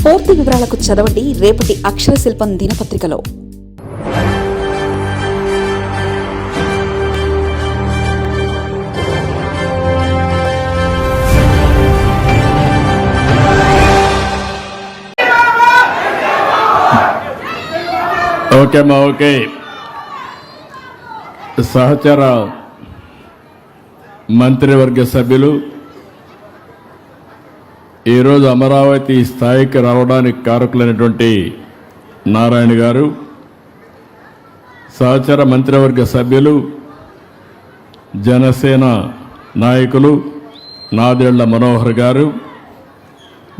పూర్తి వివరాలకు చదవండి రేపటి అక్షర శిల్పం దినపత్రికలో. ఓకే సహచర మంత్రివర్గ సభ్యులు, ఈరోజు అమరావతి స్థాయికి రావడానికి కారకులైనటువంటి నారాయణ గారు, సహచర మంత్రివర్గ సభ్యులు, జనసేన నాయకులు నాదెళ్ల మనోహర్ గారు,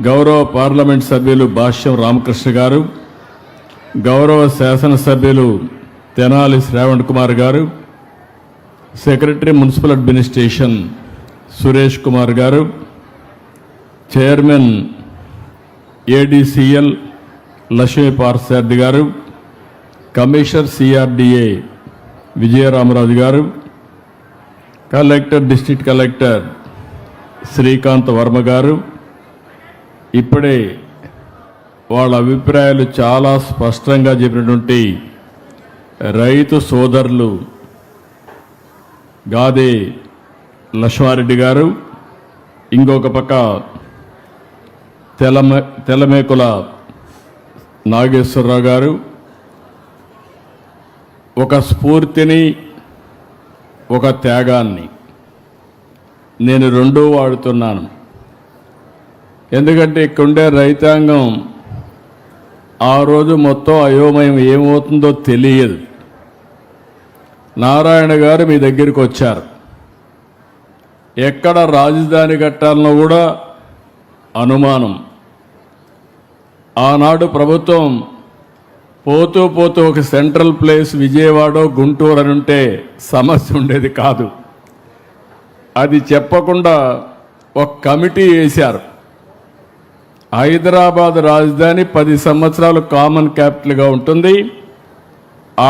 గౌరవ పార్లమెంట్ సభ్యులు భాష్యం రామకృష్ణ గారు, గౌరవ శాసనసభ్యులు తెనాలి శ్రావణ్ కుమార్ గారు, secretary municipal administration Suresh Kumar గారు, చైర్మన్ ఏడీసీఎల్ లక్ష్మీ పార్సారథి గారు, కమిషనర్ సిఆర్డిఏ విజయరామరాజు గారు, collector district collector Srikanth Varma గారు, ఇప్పుడే వాళ్ళ అభిప్రాయాలు చాలా స్పష్టంగా చెప్పినటువంటి రైతు సోదరులు గాదే లక్ష్మారెడ్డి గారు, ఇంకొక పక్క తెలమేకుల నాగేశ్వరరావు గారు ఒక స్ఫూర్తిని, ఒక త్యాగాన్ని నేను రెండూ వాడుతున్నాను. ఎందుకంటే ఇక్కడుండే రైతాంగం ఆ రోజు మొత్తం అయోమయం ఏమవుతుందో తెలియదు. నారాయణ గారు మీ దగ్గరికి వచ్చారు. ఎక్కడ రాజధాని కట్టాలనో కూడా అనుమానం. ఆనాడు ప్రభుత్వం పోతూ పోతూ ఒక సెంట్రల్ ప్లేస్ విజయవాడ గుంటూరు అని ఉంటే సమస్య ఉండేది కాదు. అది చెప్పకుండా ఒక కమిటీ వేశారు. హైదరాబాద్ రాజధాని 10 సంవత్సరాలు కామన్ క్యాపిటల్గా ఉంటుంది.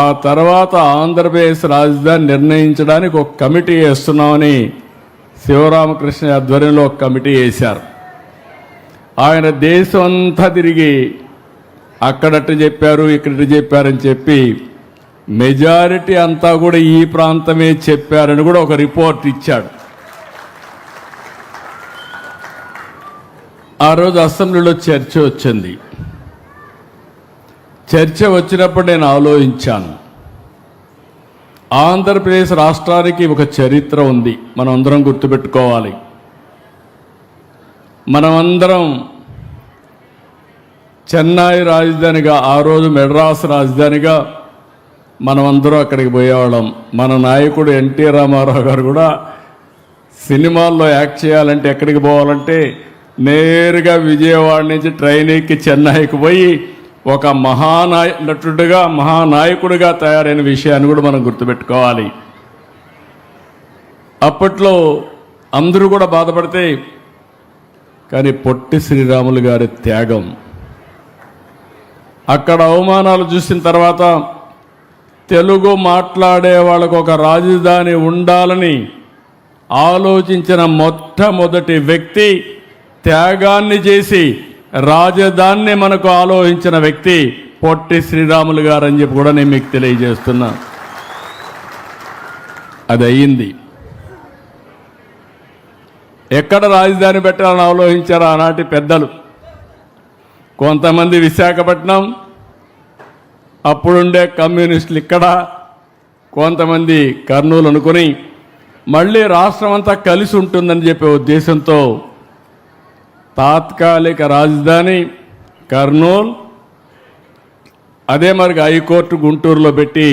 ఆ తర్వాత ఆంధ్రప్రదేశ్ రాజధాని నిర్ణయించడానికి ఒక కమిటీ వేస్తున్నామని శివరామకృష్ణ ఆధ్వర్యంలో ఒక కమిటీ వేశారు. ఆయన దేశం అంతా తిరిగి అక్కడట్టు చెప్పారు, ఇక్కడట్టు చెప్పారని చెప్పి మెజారిటీ అంతా కూడా ఈ ప్రాంతమే చెప్పారని కూడా ఒక రిపోర్ట్ ఇచ్చాడు. ఆ రోజు అసెంబ్లీలో చర్చ వచ్చింది. చర్చ వచ్చినప్పుడు నేను ఆలోచించాను, ఆంధ్రప్రదేశ్ రాష్ట్రానికి ఒక చరిత్ర ఉంది, మనం అందరం గుర్తుపెట్టుకోవాలి. మనమందరం చెన్నై రాజధానిగా, ఆ రోజు మెడ్రాస్ రాజధానిగా మనమందరం అక్కడికి పోయేవాళ్ళం. మన నాయకుడు ఎన్టీ రామారావు గారు కూడా సినిమాల్లో యాక్ట్ చేయాలంటే ఎక్కడికి పోవాలంటే నేరుగా విజయవాడ నుంచి ట్రైన్ ఎక్కి చెన్నైకి పోయి ఒక నటుడుగా మహానాయకుడిగా తయారైన విషయాన్ని కూడా మనం గుర్తుపెట్టుకోవాలి. అప్పట్లో అందరూ కూడా బాధపడితే, కానీ పొట్టి శ్రీరాములు గారి త్యాగం, అక్కడ అవమానాలు చూసిన తర్వాత తెలుగు మాట్లాడే వాళ్ళకు ఒక రాజధాని ఉండాలని ఆలోచించిన మొట్టమొదటి వ్యక్తి, త్యాగాన్ని చేసి రాజధానిని మనకు ఆలోచించిన వ్యక్తి పొట్టి శ్రీరాములు గారు అని చెప్పి కూడా నేను మీకు తెలియజేస్తున్నా. అది అయ్యింది. ఎక్కడ రాజధాని పెట్టాలని ఆలోచించారు ఆనాటి పెద్దలు. కొంతమంది విశాఖపట్నం, అప్పుడుండే కమ్యూనిస్టులు ఇక్కడ, కొంతమంది కర్నూలు అనుకుని మళ్ళీ రాష్ట్రం అంతా కలిసి ఉంటుందని చెప్పే ఉద్దేశంతో తాత్కాలిక రాజధాని కర్నూలు, అదే మరి హైకోర్టు గుంటూరులో పెట్టి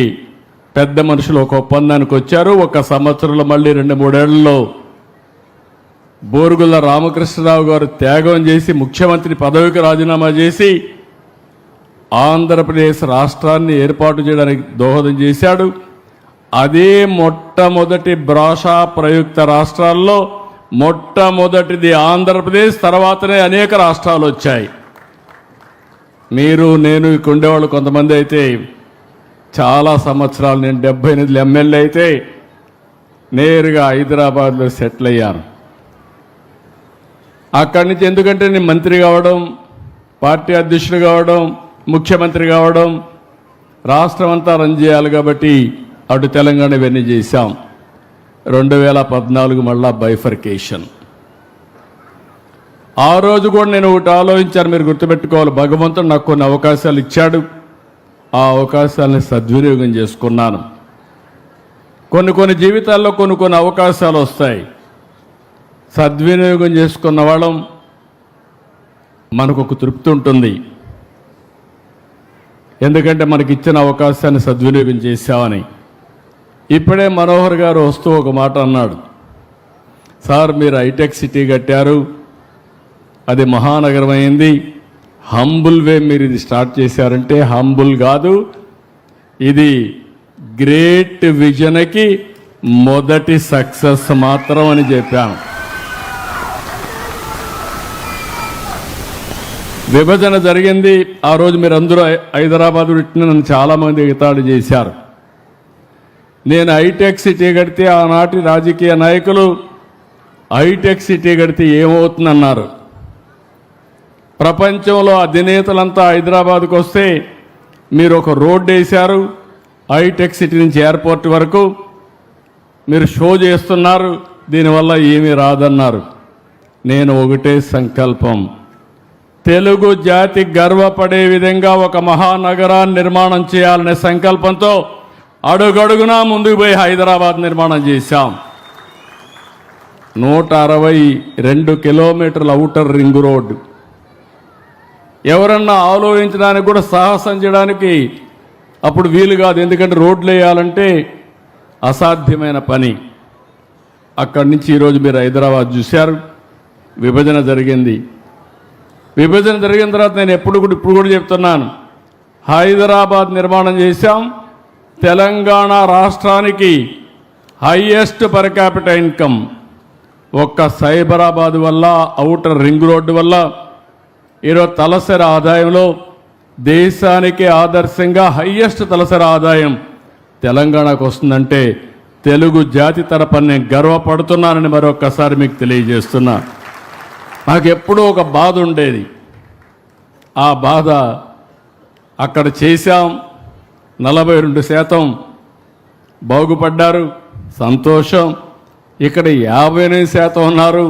పెద్ద మనుషులు ఒక ఒప్పందానికి వచ్చారు. 1 సంవత్సరంలో మళ్ళీ 2-3 ఏళ్లలో బోరుగుల రామకృష్ణరావు గారు త్యాగం చేసి ముఖ్యమంత్రి పదవికి రాజీనామా చేసి ఆంధ్రప్రదేశ్ రాష్ట్రాన్ని ఏర్పాటు చేయడానికి దోహదం చేశాడు. అదే మొట్టమొదటి భాషా ప్రయుక్త రాష్ట్రాల్లో మొట్టమొదటిది ఆంధ్రప్రదేశ్, తర్వాతనే అనేక రాష్ట్రాలు వచ్చాయి. మీరు నేను ఇక్కడ ఉండేవాళ్ళు కొంతమంది అయితే చాలా సంవత్సరాలు, నేను 78 ఎమ్మెల్యే అయితే నేరుగా హైదరాబాద్లో సెటిల్ అయ్యాను. అక్కడి నుంచి ఎందుకంటే నేను మంత్రి కావడం, పార్టీ అధ్యక్షుడు కావడం, ముఖ్యమంత్రి కావడం, రాష్ట్రం అంతా రన్ చేయాలి కాబట్టి అటు తెలంగాణ ఇవన్నీ చేశాం. 2014 మళ్ళా బైఫర్కేషన్. ఆ రోజు కూడా నేను ఒకటి ఆలోచించాను, మీరు గుర్తుపెట్టుకోవాలి. భగవంతుడు నాకు కొన్ని అవకాశాలు ఇచ్చాడు, ఆ అవకాశాలని సద్వినియోగం చేసుకున్నాను. కొన్ని జీవితాల్లో కొన్ని అవకాశాలు వస్తాయి. సద్వినియోగం చేసుకున్న వాళ్ళం మనకు ఒక తృప్తి ఉంటుంది. ఎందుకంటే మనకి ఇచ్చిన అవకాశాన్ని సద్వినియోగం చేశామని. ఇప్పుడే మనోహర్ గారు వస్తూ ఒక మాట అన్నాడు, సార్ మీరు హైటెక్ సిటీ కట్టారు, అది మహానగరం అయింది, హంబుల్ వే మీరు ఇది స్టార్ట్ చేశారంటే హంబుల్ కాదు, ఇది గ్రేట్ విజన్కి మొదటి సక్సెస్ మాత్రం అని చెప్పాను. విభజన జరిగింది ఆ రోజు. మీరు అందరూ హైదరాబాద్ పెట్టిన నన్ను చాలామంది ఎగతాళి చేశారు. నేను హైటెక్ సిటీ కడితే ఆనాటి రాజకీయ నాయకులు హైటెక్ సిటీ కడితే ఏమవుతుందన్నారు. ప్రపంచంలో అధినేతలంతా హైదరాబాద్కు వస్తే మీరు ఒక రోడ్డు వేశారు, హైటెక్ సిటీ నుంచి ఎయిర్పోర్ట్ వరకు మీరు షో చేస్తున్నారు, దీనివల్ల ఏమీ రాదన్నారు. నేను ఒకటే సంకల్పం, తెలుగు జాతి గర్వపడే విధంగా ఒక మహానగరాన్ని నిర్మాణం చేయాలనే సంకల్పంతో అడుగడుగునా ముందుకు పోయి హైదరాబాద్ నిర్మాణం చేశాం. 162 కిలోమీటర్ల ఔటర్ రింగ్ రోడ్డు. ఎవరన్నా ఆలోచించడానికి కూడా సాహసం చేయడానికి అప్పుడు వీలు కాదు, ఎందుకంటే రోడ్లు వేయాలంటే అసాధ్యమైన పని. అక్కడి నుంచి ఈరోజు మీరు హైదరాబాద్ చూశారు. విభజన జరిగింది. విభజన జరిగిన తర్వాత నేను ఇప్పుడు కూడా చెప్తున్నాను, హైదరాబాద్ నిర్మాణం చేశాం. తెలంగాణ రాష్ట్రానికి హైయెస్ట్ పర్ క్యాపిటల్ ఇన్కమ్ ఒక్క సైబరాబాద్ వల్ల, ఔటర్ రింగ్ రోడ్డు వల్ల ఈరోజు తలసరి ఆదాయంలో దేశానికి ఆదర్శంగా హైయెస్ట్ తలసరి ఆదాయం తెలంగాణకు వస్తుందంటే తెలుగు జాతి తరపున నేను గర్వపడుతున్నానని మరొక్కసారి మీకు తెలియజేస్తున్నా. నాకు ఎప్పుడూ ఒక బాధ ఉండేది, ఆ బాధ అక్కడ చేశాం. 42% బాగుపడ్డారు, సంతోషం. ఇక్కడ 58% ఉన్నారు,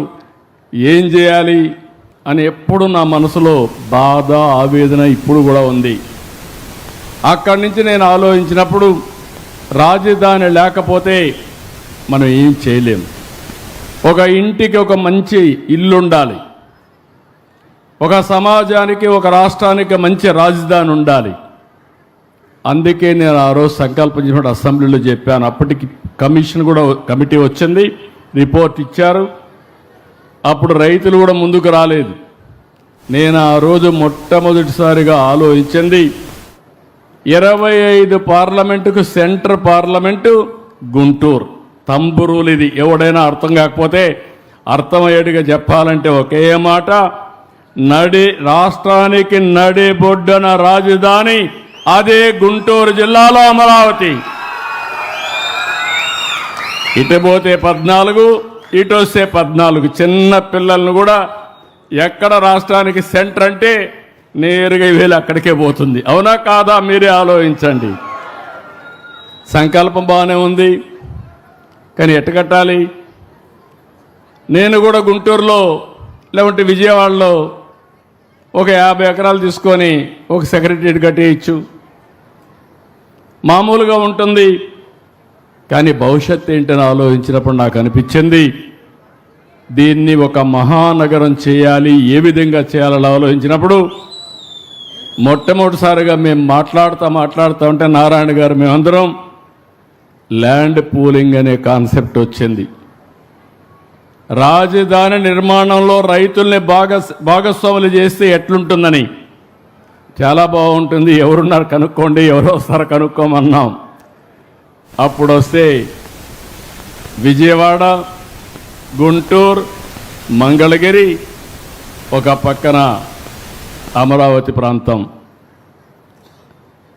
ఏం చేయాలి అని ఎప్పుడు నా మనసులో బాధ, ఆవేదన ఇప్పుడు కూడా ఉంది. అక్కడి నుంచి నేను ఆలోచించినప్పుడు రాజధాని లేకపోతే మనం ఏం చేయలేం. ఒక ఇంటికి ఒక మంచి ఇల్లు ఉండాలి, ఒక సమాజానికి, ఒక రాష్ట్రానికి మంచి రాజధాని ఉండాలి. అందుకే నేను ఆ రోజు సంకల్పించినప్పుడు అసెంబ్లీలో చెప్పాను. అప్పటికి కమిటీ వచ్చింది, రిపోర్ట్ ఇచ్చారు. అప్పుడు రైతులు కూడా ముందుకు రాలేదు. నేను ఆ రోజు మొట్టమొదటిసారిగా ఆలోచించింది, 25 పార్లమెంటుకు సెంటర్ పార్లమెంటు గుంటూరు. తంబురూలు ఇది. ఎవడైనా అర్థం కాకపోతే అర్థమయ్యేట్టుగా చెప్పాలంటే ఒకే మాట, రాష్ట్రానికి నడిబొడ్డున రాజధాని అదే గుంటూరు జిల్లాలో అమరావతి. ఇటు పోతే 14, ఇటు వస్తే 14. చిన్న పిల్లలను కూడా ఎక్కడ రాష్ట్రానికి సెంటర్ అంటే నేరుగా వీళ్ళు అక్కడికే పోతుంది. అవునా కాదా మీరే ఆలోచించండి. సంకల్పం బాగానే ఉంది, కానీ ఎట్ట కట్టాలి? నేను కూడా గుంటూరులో లేకుంటే విజయవాడలో ఒక 50 ఎకరాలు తీసుకొని ఒక సెక్రటరియట్ కట్టేయచ్చు, మామూలుగా ఉంటుంది. కానీ భవిష్యత్తు ఏంటని ఆలోచించినప్పుడు నాకు అనిపించింది, దీన్ని ఒక మహానగరం చేయాలి. ఏ విధంగా చేయాలని ఆలోచించినప్పుడు మొట్టమొదటిసారిగా మేము మాట్లాడుతూ ఉంటే నారాయణ గారు మేమందరం ల్యాండ్ పూలింగ్ అనే కాన్సెప్ట్ వచ్చింది. రాజధాని నిర్మాణంలో రైతుల్ని భాగస్వాములు చేస్తే ఎట్లుంటుందని. చాలా బాగుంటుంది, ఎవరున్నారు కనుక్కోండి, ఎవరు వస్తారో కనుక్కోమన్నాం. అప్పుడు వస్తే విజయవాడ, గుంటూరు, మంగళగిరి, ఒక పక్కన అమరావతి ప్రాంతం.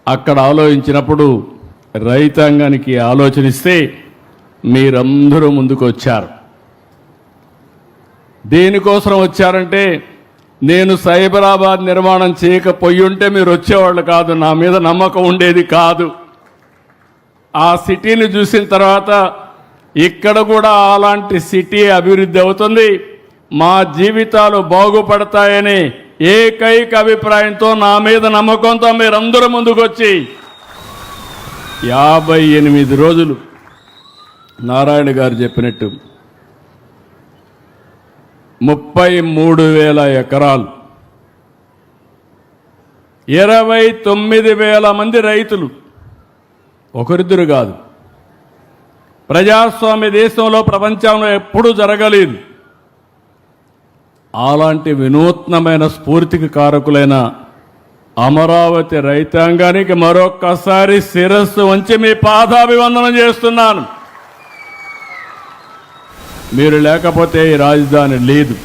అక్కడ ఆలోచించినప్పుడు రైతాంగానికి ఆలోచనిస్తే మీరందరూ ముందుకు వచ్చారు. దేనికోసం వచ్చారంటే నేను సైబరాబాద్ నిర్మాణం చేయకపోయి ఉంటే మీరు వచ్చేవాళ్ళు కాదు, నా మీద నమ్మకం ఉండేది కాదు. ఆ సిటీని చూసిన తర్వాత ఇక్కడ కూడా అలాంటి సిటీ అభివృద్ధి అవుతుంది, మా జీవితాలు బాగుపడతాయని ఏకైక అభిప్రాయంతో నా మీద నమ్మకంతో మీరందరూ ముందుకొచ్చి 58 రోజులు నారాయణ గారు చెప్పినట్టు 33,000 ఎకరాలు, 29,000 మంది రైతులు, ఒకరిద్దరు కాదు. ప్రజాస్వామ్య దేశంలో ప్రపంచంలో ఎప్పుడూ జరగలేదు. అలాంటి వినూత్నమైన స్ఫూర్తికి కారకులైన అమరావతి రైతాంగానికి మరొక్కసారి శిరస్సు వంచి మీ పాదాభివందనం చేస్తున్నాను. మీరు లేకపోతే ఈ రాజధాని లేదు.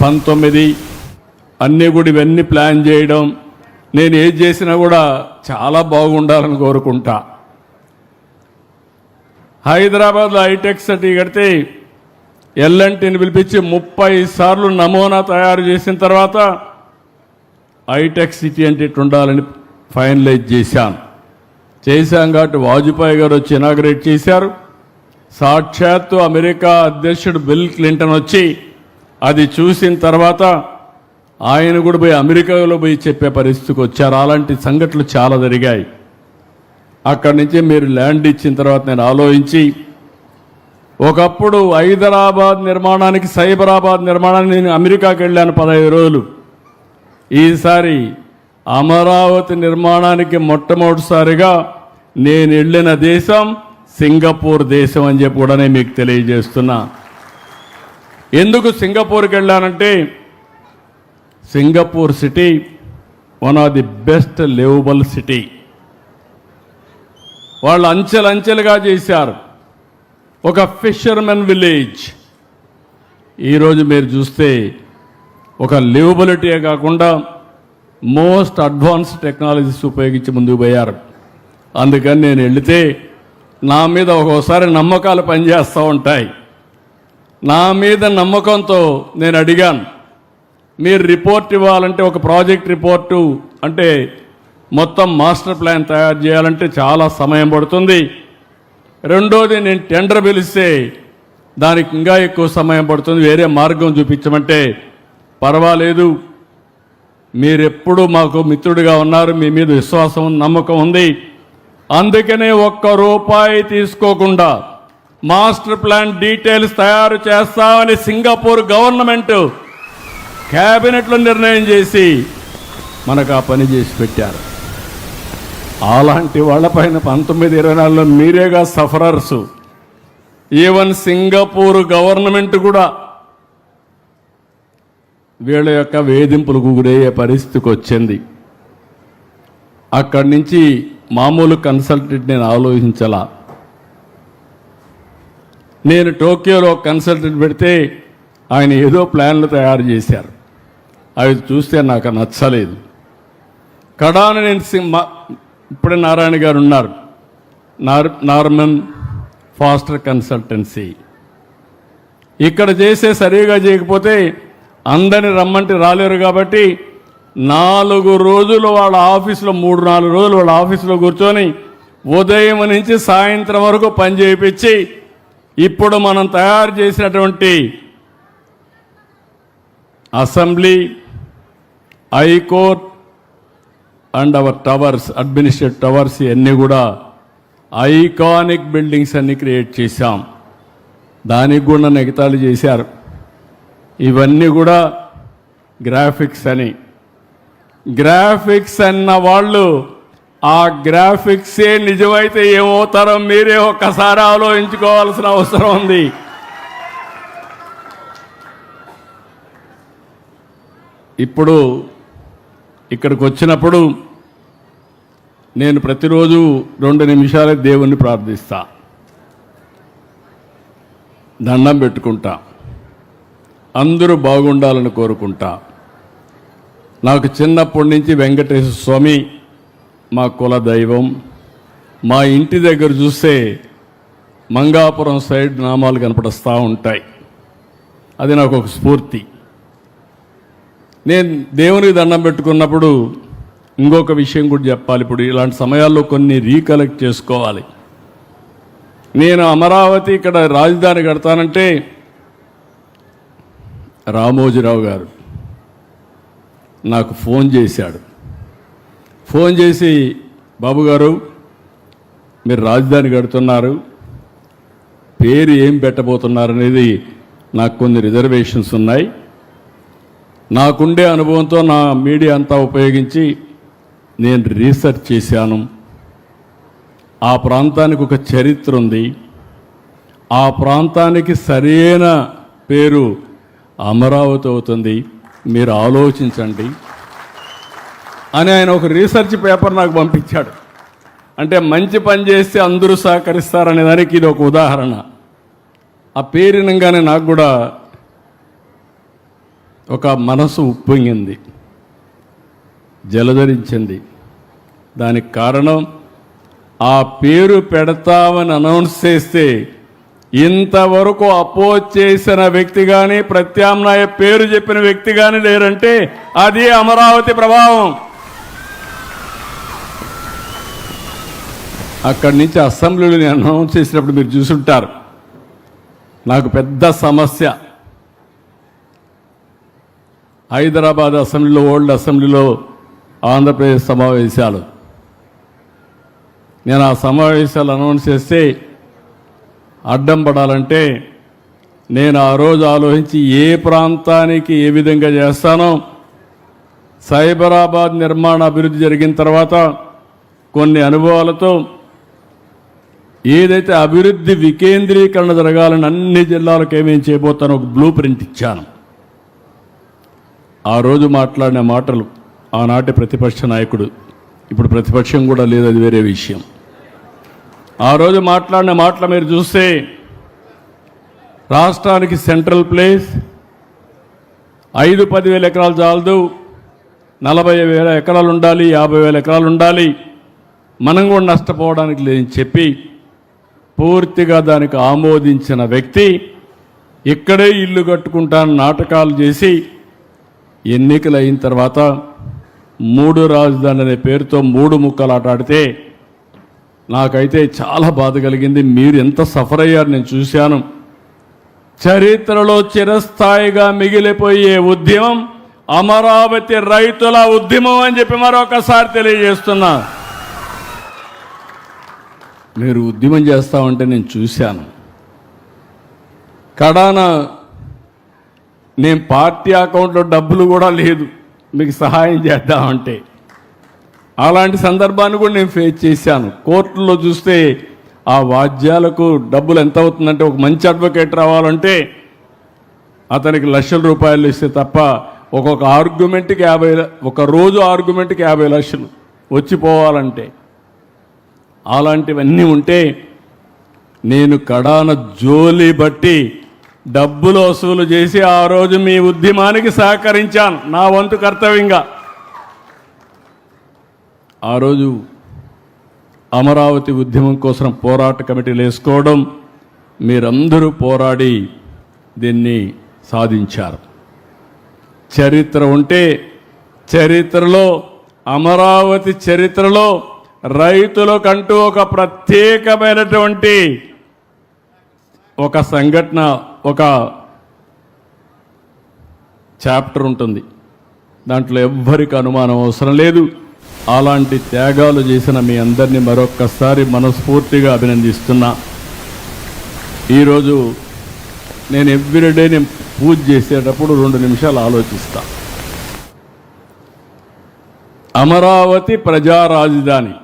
19 అన్నీ కూడా ఇవన్నీ ప్లాన్ చేయడం, నేను ఏది చేసినా కూడా చాలా బాగుండాలని కోరుకుంటా. హైదరాబాద్లో హైటెక్ సిటీ కడితే ఎల్ఎన్టీని పిలిపించి 30 సార్లు నమూనా తయారు చేసిన తర్వాత హైటెక్ సిటీ అంటే ఇట్లా ఉండాలని ఫైనలైజ్ చేశాం కాబట్టి వాజ్పేయి గారు వచ్చి ఇనాగ్రేట్ చేశారు. సాక్షాత్తు అమెరికా అధ్యక్షుడు బిల్ క్లింటన్ వచ్చి అది చూసిన తర్వాత ఆయన కూడా పోయి అమెరికాలో పోయి చెప్పే పరిస్థితికి వచ్చారు. అలాంటి సంఘటనలు చాలా జరిగాయి. అక్కడి నుంచి మీరు ల్యాండ్ ఇచ్చిన తర్వాత నేను ఆలోచించి, ఒకప్పుడు హైదరాబాద్ నిర్మాణానికి సైబరాబాద్ నిర్మాణానికి నేను అమెరికాకి వెళ్ళాను 15 రోజులు. ఈసారి అమరావతి నిర్మాణానికి మొట్టమొదటిసారిగా నేను వెళ్ళిన దేశం సింగపూర్ దేశం అని చెప్పి కూడా నేను మీకు తెలియజేస్తున్నా. ఎందుకు సింగపూర్కి వెళ్ళానంటే, Singapore city one of the best livable city. వాళ్ళు అంచెలంచెలుగా చేశారు. ఒక ఫిషర్మెన్ విలేజ్. ఈరోజు మీరు చూస్తే ఒక లివబిలిటీయే కాకుండా మోస్ట్ అడ్వాన్స్డ్ టెక్నాలజీస్ ఉపయోగించి ముందుకు పోయారు. అందుకని నేను వెళితే నా మీద ఒక్కోసారి నమ్మకాలు పనిచేస్తూ ఉంటాయి. నా మీద నమ్మకంతో నేను అడిగాను, మీరు రిపోర్ట్ ఇవ్వాలంటే ఒక ప్రాజెక్ట్ రిపోర్టు అంటే మొత్తం మాస్టర్ ప్లాన్ తయారు చేయాలంటే చాలా సమయం పడుతుంది. రెండోది నేను టెండర్ పిలిస్తే దానికి ఇంకా ఎక్కువ సమయం పడుతుంది, వేరే మార్గం చూపించమంటే పర్వాలేదు, మీరెప్పుడు మాకు మిత్రుడిగా ఉన్నారు, మీ మీద విశ్వాసం నమ్మకం ఉంది, అందుకనే ₹1 తీసుకోకుండా మాస్టర్ ప్లాన్ డీటెయిల్స్ తయారు చేస్తామని సింగపూర్ గవర్నమెంట్ క్యాబినెట్లో నిర్ణయం చేసి మనకు ఆ పని చేసి పెట్టారు. అలాంటి వాళ్ళపైన 1924లో మీరేగా సఫరర్సు. ఈవెన్ సింగపూర్ గవర్నమెంట్ కూడా వీళ్ళ యొక్క వేధింపులకు గురయ్యే పరిస్థితికి వచ్చింది. అక్కడి నుంచి మామూలు కన్సల్టెంట్ నేను ఆలోచించాలా. నేను టోక్యోలో కన్సల్టెంట్ పెడితే ఆయన ఏదో ప్లాన్లు తయారు చేశారు, అవి చూస్తే నాకు నచ్చలేదు. కడాన నేను ఇప్పుడే నారాయణ గారు ఉన్నారు, నార్మన్ ఫాస్టర్ కన్సల్టెన్సీ. ఇక్కడ చేసే సరిగా చేయకపోతే అందరిని రమ్మంటే రాలేరు కాబట్టి 4 రోజులు వాళ్ళ ఆఫీసులో 3-4 రోజులు వాళ్ళ ఆఫీసులో కూర్చొని ఉదయం నుంచి సాయంత్రం వరకు పని చేయించి ఇప్పుడు మనం తయారు చేసినటువంటి assembly, high court and hour towers, administrative towers ఇవన్నీ కూడా ఐకానిక్ బిల్డింగ్స్ అన్ని క్రియేట్ చేశాం. దానికి కూడా నన్ను ఎగతాళి చేశారు. ఇవన్నీ కూడా గ్రాఫిక్స్ అని. గ్రాఫిక్స్ అన్న వాళ్ళు ఆ గ్రాఫిక్సే నిజమైతే ఏమవుతారో మీరే ఒక్కసారి ఆలోచించుకోవాల్సిన అవసరం ఉంది. ఇప్పుడు ఇక్కడికి వచ్చినప్పుడు నేను ప్రతిరోజు 2 నిమిషాలే దేవుణ్ణి ప్రార్థిస్తా, దండం పెట్టుకుంటా, అందరూ బాగుండాలని కోరుకుంటా. నాకు చిన్నప్పటి నుంచి వెంకటేశ్వర స్వామి మా కుల దైవం. మా ఇంటి దగ్గర చూస్తే మంగాపురం సైడ్ నామాలు కనపడుస్తూ ఉంటాయి. అది నాకు ఒక స్ఫూర్తి. నేను దేవునికి దండం పెట్టుకున్నప్పుడు ఇంకొక విషయం కూడా చెప్పాలి. ఇప్పుడు ఇలాంటి సమయాల్లో కొన్ని రీకలెక్ట్ చేసుకోవాలి. నేను అమరావతి ఇక్కడ రాజధాని కడతానంటే రామోజీరావు గారు నాకు ఫోన్ చేశాడు. ఫోన్ చేసి, బాబు గారు మీరు రాజధాని కడుతున్నారు, పేరు ఏం పెట్టబోతున్నారు అనేది నాకు కొన్ని రిజర్వేషన్స్ ఉన్నాయి. నాకుండే అనుభవంతో నా మీడియా అంతా ఉపయోగించి నేను రీసెర్చ్ చేశాను. ఆ ప్రాంతానికి ఒక చరిత్ర ఉంది. ఆ ప్రాంతానికి సరైన పేరు అమరావతి అవుతుంది, మీరు ఆలోచించండి అని ఆయన ఒక రీసెర్చ్ పేపర్ నాకు పంపించాడు. అంటే మంచి పని చేస్తే అందరూ సహకరిస్తారనే దానికి ఇది ఒక ఉదాహరణ. ఆ పేరినంగానే నాకు కూడా ఒక మనసు ఉప్పొంగింది, జలధరించింది. దానికి కారణం ఆ పేరు పెడతామని అనౌన్స్ చేస్తే ఇంతవరకు అపోజ్ చేసిన వ్యక్తి కానీ ప్రత్యామ్నాయ పేరు చెప్పిన వ్యక్తి కానీ లేరంటే అది అమరావతి ప్రభావం. అక్కడి నుంచి అసెంబ్లీలో నేను అనౌన్స్ చేసినప్పుడు మీరు చూసుంటారు, నాకు పెద్ద సమస్య. హైదరాబాద్ అసెంబ్లీలో, ఓల్డ్ అసెంబ్లీలో ఆంధ్రప్రదేశ్ సమావేశాలు, నేను ఆ సమావేశాలు అనౌన్స్ చేస్తే అడ్డం పడాలంటే నేను ఆ రోజు ఆలోచించి ఏ ప్రాంతానికి ఏ విధంగా చేస్తానో, సైబరాబాద్ నిర్మాణ అభివృద్ధి జరిగిన తర్వాత కొన్ని అనుభవాలతో ఏదైతే అభివృద్ధి వికేంద్రీకరణ జరగాలని అన్ని జిల్లాలకు ఏమేం చేయబోతానో ఒక బ్లూ ప్రింట్ ఇచ్చాను. ఆ రోజు మాట్లాడిన మాటలు ఆనాటి ప్రతిపక్ష నాయకుడు, ఇప్పుడు ప్రతిపక్షం కూడా లేదు, అది వేరే విషయం. ఆ రోజు మాట్లాడిన మాటలు మీరు చూస్తే రాష్ట్రానికి సెంట్రల్ ప్లేస్ 5-10 వేల ఎకరాలు చాలదు, 40,000 ఎకరాలు ఉండాలి, 50,000 ఎకరాలు ఉండాలి, మనం కూడా నష్టపోవడానికి లేదని చెప్పి పూర్తిగా దానికి ఆమోదించిన వ్యక్తి ఇక్కడే ఇల్లు కట్టుకుంటాను నాటకాలు చేసి ఎన్నికలు అయిన తర్వాత 3 రాజధానులు అనే పేరుతో 3 ముక్కలాట ఆడితే నాకైతే చాలా బాధ కలిగింది. మీరు ఎంత సఫర్ అయ్యారు నేను చూశాను. చరిత్రలో చిరస్థాయిగా మిగిలిపోయే ఉద్యమం అమరావతి రైతుల ఉద్యమం అని చెప్పి మరొకసారి తెలియజేస్తున్నా. మీరు ఉద్యమం చేస్తామంటే నేను చూశాను. కడాన నేను పార్టీ అకౌంట్లో డబ్బులు కూడా లేదు మీకు సహాయం చేద్దామంటే, అలాంటి సందర్భాన్ని కూడా నేను ఫేస్ చేశాను. కోర్టులో చూస్తే ఆ వాద్యాలకు డబ్బులు ఎంత అవుతుందంటే, ఒక మంచి అడ్వకేట్ రావాలంటే అతనికి లక్షల రూపాయలు ఇస్తే తప్ప ఒక్కొక్క ఆర్గ్యుమెంట్కి 50, ఒక రోజు ఆర్గ్యుమెంట్కి 50 లక్షలు వచ్చిపోవాలంటే, అలాంటివన్నీ ఉంటే నేను కడాన జోలి బట్టి డబ్బులు వసూలు చేసి ఆ రోజు మీ ఉద్యమానికి సహకరించాను నా వంతు కర్తవ్యంగా. ఆ రోజు అమరావతి ఉద్యమం కోసం పోరాట కమిటీలు వేసుకోవడం, మీరందరూ పోరాడి దీన్ని సాధించారు. చరిత్ర ఉంటే చరిత్రలో, అమరావతి చరిత్రలో రైతులకంటూ ఒక ప్రత్యేకమైనటువంటి ఒక సంఘటన, ఒక చాప్టర్ ఉంటుంది. దాంట్లో ఎవ్వరికి అనుమానం అవసరం లేదు. అలాంటి త్యాగాలు చేసిన మీ అందరినీ మరొక్కసారి మనస్ఫూర్తిగా అభినందిస్తున్నా. ఈరోజు నేను ఎవ్రీడే నేను పూజ చేసేటప్పుడు 2 నిమిషాలు ఆలోచిస్తా. అమరావతి ప్రజా రాజధాని,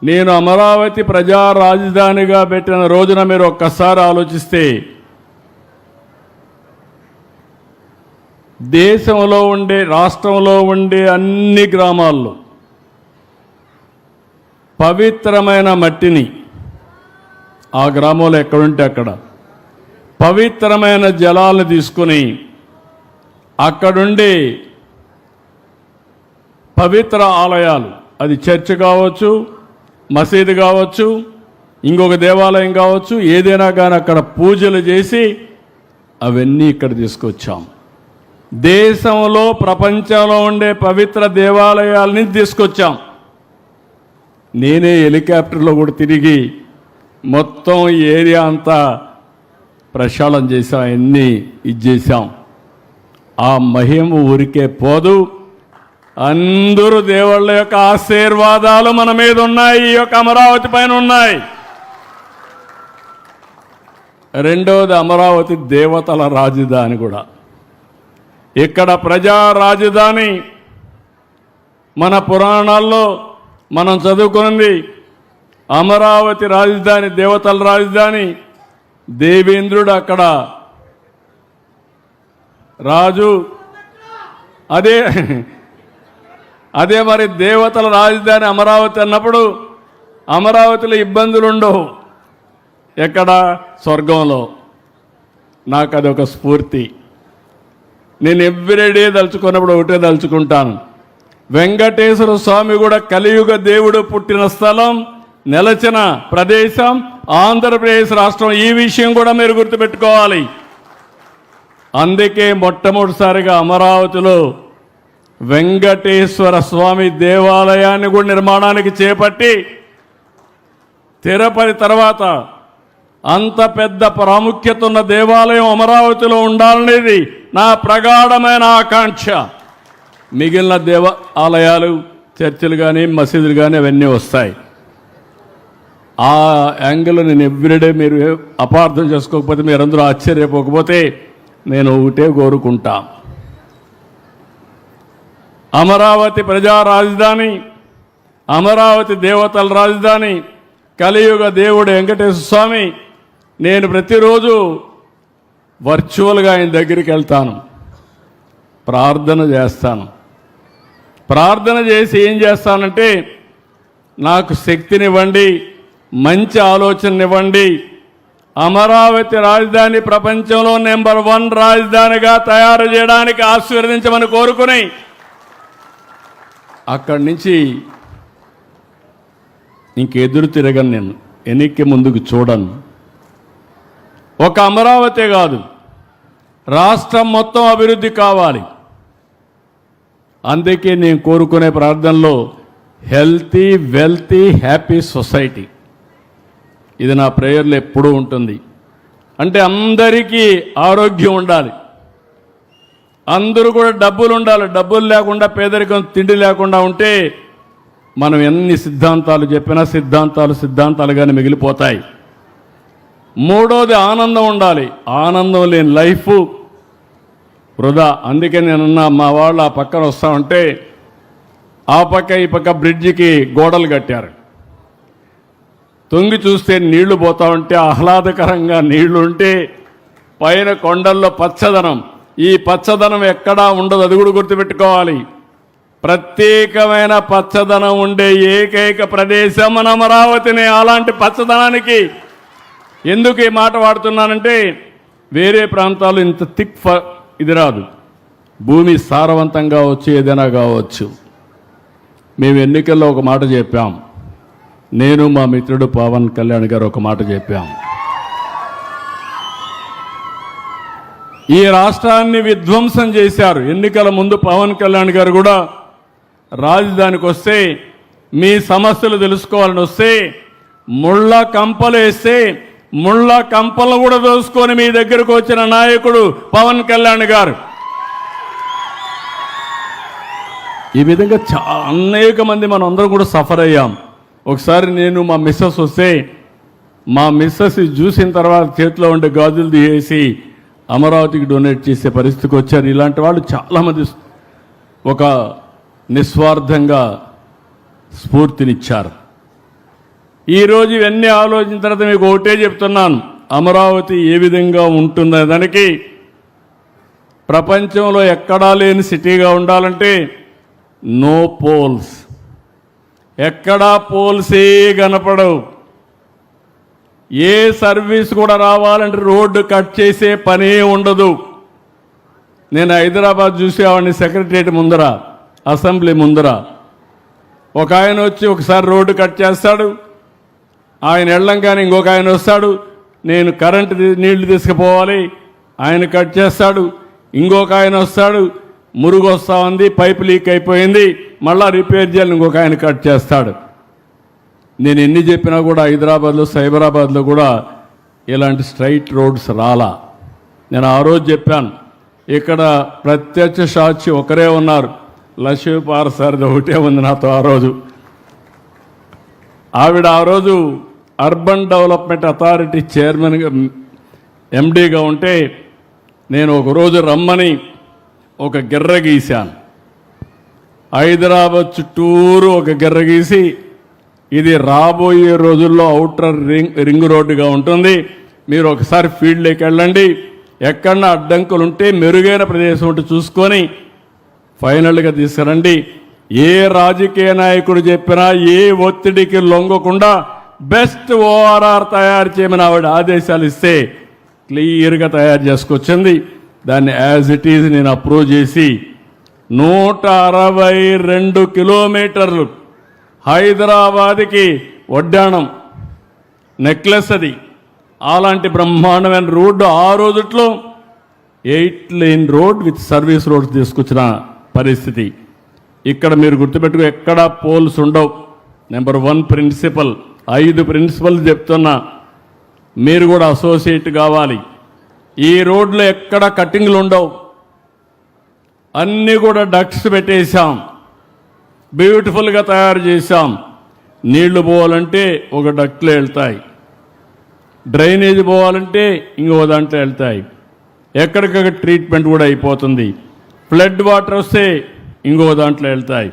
నేను అమరావతి ప్రజా రాజధానిగా పెట్టిన రోజున మీరు ఒక్కసారి ఆలోచిస్తే దేశంలో ఉండే, రాష్ట్రంలో ఉండే అన్ని గ్రామాల్లో పవిత్రమైన మట్టిని, ఆ గ్రామంలో ఎక్కడుంటే అక్కడ పవిత్రమైన జలాలను తీసుకుని అక్కడుండి పవిత్ర ఆలయాలు, అది చర్చ్ కావచ్చు, మసీదు కావచ్చు, ఇంకొక దేవాలయం కావచ్చు, ఏదైనా కానీ అక్కడ పూజలు చేసి అవన్నీ ఇక్కడ తీసుకొచ్చాం. దేశంలో ప్రపంచంలో ఉండే పవిత్ర దేవాలయాలని తీసుకొచ్చాం. నేనే హెలికాప్టర్లో కూడా తిరిగి మొత్తం ఏరియా అంతా ప్రక్షాళన చేసాం, అన్నీ చేశాం. ఆ మహిమ ఊరికే పోదు. అందరూ దేవుళ్ళ యొక్క ఆశీర్వాదాలు మన మీద ఉన్నాయి, ఈ యొక్క అమరావతి పైన ఉన్నాయి. రెండవది, అమరావతి దేవతల రాజధాని కూడా. ఇక్కడ ప్రజా రాజధాని. మన పురాణాల్లో మనం చదువుకున్నది అమరావతి రాజధాని, దేవతల రాజధాని. దేవేంద్రుడు అక్కడ రాజు. అదే మరి దేవతల రాజధాని అమరావతి అన్నప్పుడు అమరావతిలో ఇబ్బందులు ఉండవు. ఎక్కడ? స్వర్గంలో. నాకు అదొక స్ఫూర్తి. నేను ఎవ్రీడే దలుచుకున్నప్పుడు ఒకటే దలుచుకుంటాను, వెంకటేశ్వర స్వామి కూడా కలియుగ దేవుడు పుట్టిన స్థలం, నెలచిన ప్రదేశం ఆంధ్రప్రదేశ్ రాష్ట్రం. ఈ విషయం కూడా మీరు గుర్తుపెట్టుకోవాలి. అందుకే మొట్టమొదటిసారిగా అమరావతిలో వెంకటేశ్వర స్వామి దేవాలయాన్ని కూడా నిర్మాణానికి చేపట్టి, తిరుపతి తర్వాత అంత పెద్ద ప్రాముఖ్యత ఉన్న దేవాలయం అమరావతిలో ఉండాలనేది నా ప్రగాఢమైన ఆకాంక్ష. మిగిలిన దేవాలయాలు, చర్చిలు కానీ మసీదులు కానీ అవన్నీ వస్తాయి. ఆ యాంగిల్ నేను ఎవ్రీడే, మీరు అపార్థం చేసుకోకపోతే, మీరందరూ ఆశ్చర్యపోకపోతే, నేను ఒకటే కోరుకుంటా, అమరావతి ప్రజా రాజధాని, అమరావతి దేవతల రాజధాని, కలియుగ దేవుడు వెంకటేశ్వర స్వామి. నేను ప్రతిరోజు వర్చువల్గా ఆయన దగ్గరికి వెళ్తాను, ప్రార్థన చేస్తాను. ప్రార్థన చేసి ఏం చేస్తానంటే, నాకు శక్తినివ్వండి, మంచి ఆలోచననివ్వండి, అమరావతి రాజధాని ప్రపంచంలో నెంబర్ 1 రాజధానిగా తయారు చేయడానికి ఆశీర్వదించమని కోరుకుని అక్కడి నుంచి ఇంకెదురు తిరగను. నేను వెనక్కి ముందుకు చూడను. ఒక అమరావతి కాదు, రాష్ట్రం మొత్తం అభివృద్ధి కావాలి. అందుకే నేను కోరుకునే ప్రార్థనలో హెల్తీ, వెల్తీ, హ్యాపీ సొసైటీ. ఇది నా ప్రేయర్లో ఎప్పుడూ ఉంటుంది. అంటే అందరికీ ఆరోగ్యం ఉండాలి, అందరూ కూడా డబ్బులు ఉండాలి. డబ్బులు లేకుండా, పేదరికం, తిండి లేకుండా ఉంటే మనం ఎన్ని సిద్ధాంతాలు చెప్పినా సిద్ధాంతాలుగానే మిగిలిపోతాయి. మూడోది ఆనందం ఉండాలి. ఆనందం లేని లైఫ్ వృధా. అందుకే నేనున్నా, మా వాళ్ళు ఆ పక్కన వస్తూ ఉంటే ఆ పక్క ఈ పక్క బ్రిడ్జికి గోడలు కట్టారు. తొంగి చూస్తే నీళ్లు పోతా ఉంటే, ఆహ్లాదకరంగా నీళ్లు ఉంటే, పైన కొండల్లో పచ్చదనం. ఈ పచ్చదనం ఎక్కడా ఉండదు, అది కూడా గుర్తుపెట్టుకోవాలి. ప్రత్యేకమైన పచ్చదనం ఉండే ఏకైక ప్రదేశం మన అమరావతిని. అలాంటి పచ్చదనానికి ఎందుకు ఈ మాట వాడుతున్నానంటే, వేరే ప్రాంతాలు ఇంత ఇది రాదు. భూమి సారవంతంగా వచ్చి ఏదైనా కావచ్చు. మేము ఎన్నికల్లో ఒక మాట చెప్పాం, నేను మా మిత్రుడు పవన్ కళ్యాణ్ గారు ఒక మాట చెప్పాం, ఈ రాష్ట్రాన్ని విధ్వంసం చేశారు. ఎన్నికల ముందు పవన్ కళ్యాణ్ గారు కూడా రాజధానికి వస్తే, మీ సమస్యలు తెలుసుకోవాలని వస్తే, ముళ్ళ కంపలు వేస్తే ముళ్ళ కంపలను కూడా దోసుకొని మీ దగ్గరకు వచ్చిన నాయకుడు పవన్ కళ్యాణ్ గారు. ఈ విధంగా అనేక మంది మనం అందరం కూడా సఫర్ అయ్యాం. ఒకసారి నేను మా మిస్సెస్ వస్తే, మా మిస్సెస్ చూసిన తర్వాత చేతిలో ఉండే గాజులు తీసేసి అమరావతికి డొనేట్ చేసే పరిస్థితికి వచ్చారు. ఇలాంటి వాళ్ళు చాలామంది ఒక నిస్వార్థంగా స్ఫూర్తినిచ్చారు. ఈరోజు ఇవన్నీ ఆలోచించిన తర్వాత మీకు ఒకటే చెప్తున్నాను, అమరావతి ఏ విధంగా ఉంటుందనే దానికి ప్రపంచంలో ఎక్కడా లేని సిటీగా ఉండాలంటే నో పోల్స్. ఎక్కడా పోల్సే కనపడవు. ఏ సర్వీస్ కూడా రావాలంటే రోడ్డు కట్ చేసే పనే ఉండదు. నేను హైదరాబాద్ చూసేవాడిని, సెక్రటరియట్ ముందర, అసెంబ్లీ ముందర ఒక ఆయన వచ్చి ఒకసారి రోడ్డు కట్ చేస్తాడు, ఆయన వెళ్ళంగానే ఇంకొక ఆయన వస్తాడు, నేను కరెంటు నీళ్లు తీసుకుపోవాలి, ఆయన కట్ చేస్తాడు, ఇంకొక ఆయన వస్తాడు, మురుగు వస్తూ ఉంది, పైపు లీక్ అయిపోయింది, మళ్ళా రిపేర్ చేయాలి, ఇంకొక ఆయన కట్ చేస్తాడు. నేను ఎన్ని చెప్పినా కూడా హైదరాబాద్లో సైబరాబాద్లో కూడా ఇలాంటి స్ట్రైట్ రోడ్స్ రాలా. నేను ఆ రోజు చెప్పాను, ఇక్కడ ప్రత్యక్ష సాక్షి ఒకరే ఉన్నారు, లక్ష్మీపార్ సార్ది ఒకటే ఉంది నాతో ఆ రోజు. ఆవిడ ఆ రోజు అర్బన్ డెవలప్మెంట్ అథారిటీ చైర్మన్గా ఎండీగా ఉంటే నేను ఒకరోజు రమ్మని ఒక గిర్ర గీశాను. హైదరాబాద్ చుట్టూరు ఒక గిర్ర గీసి ఇది రాబోయే రోజుల్లో ఔటర్ రింగ్ రోడ్డుగా ఉంటుంది, మీరు ఒకసారి ఫీల్డ్లోకి వెళ్ళండి, ఎక్కడన్నా అడ్డంకులు ఉంటే మెరుగైన ప్రదేశం ఉంటే చూసుకొని ఫైనల్గా తీసుకురండి. ఏ రాజకీయ నాయకుడు చెప్పినా ఏ ఒత్తిడికి లొంగకుండా బెస్ట్ ఓఆర్ఆర్ తయారు చేయమని ఆవిడ ఆదేశాలు ఇస్తే క్లియర్గా తయారు చేసుకొచ్చింది. దాన్ని యాజ్ ఇట్ ఈజ్ నేను అప్రూవ్ చేసి 162 కిలోమీటర్లు హైదరాబాద్కి వడ్డాణం నెక్లెస్ అది. అలాంటి బ్రహ్మాండమైన రోడ్డు ఆ రోజుట్లో 8 lane road with service roads తీసుకొచ్చిన పరిస్థితి. ఇక్కడ మీరు గుర్తుపెట్టుకో, ఎక్కడా పోల్స్ ఉండవు. నెంబర్ 1 ప్రిన్సిపల్, 5 ప్రిన్సిపల్ చెప్తున్నా, మీరు కూడా అసోసియేట్ కావాలి. ఈ రోడ్లో ఎక్కడ కట్టింగ్లు ఉండవు, అన్నీ కూడా డక్ట్స్ పెట్టేశాం, బ్యూటిఫుల్గా తయారు చేశాం. నీళ్లు పోవాలంటే ఒక డక్ట్లో వెళ్తాయి, డ్రైనేజ్ పోవాలంటే ఇంకో దాంట్లో వెళ్తాయి, ఎక్కడికక్కడ ట్రీట్మెంట్ కూడా అయిపోతుంది. ఫ్లడ్ వాటర్ వస్తే ఇంకో దాంట్లో వెళ్తాయి.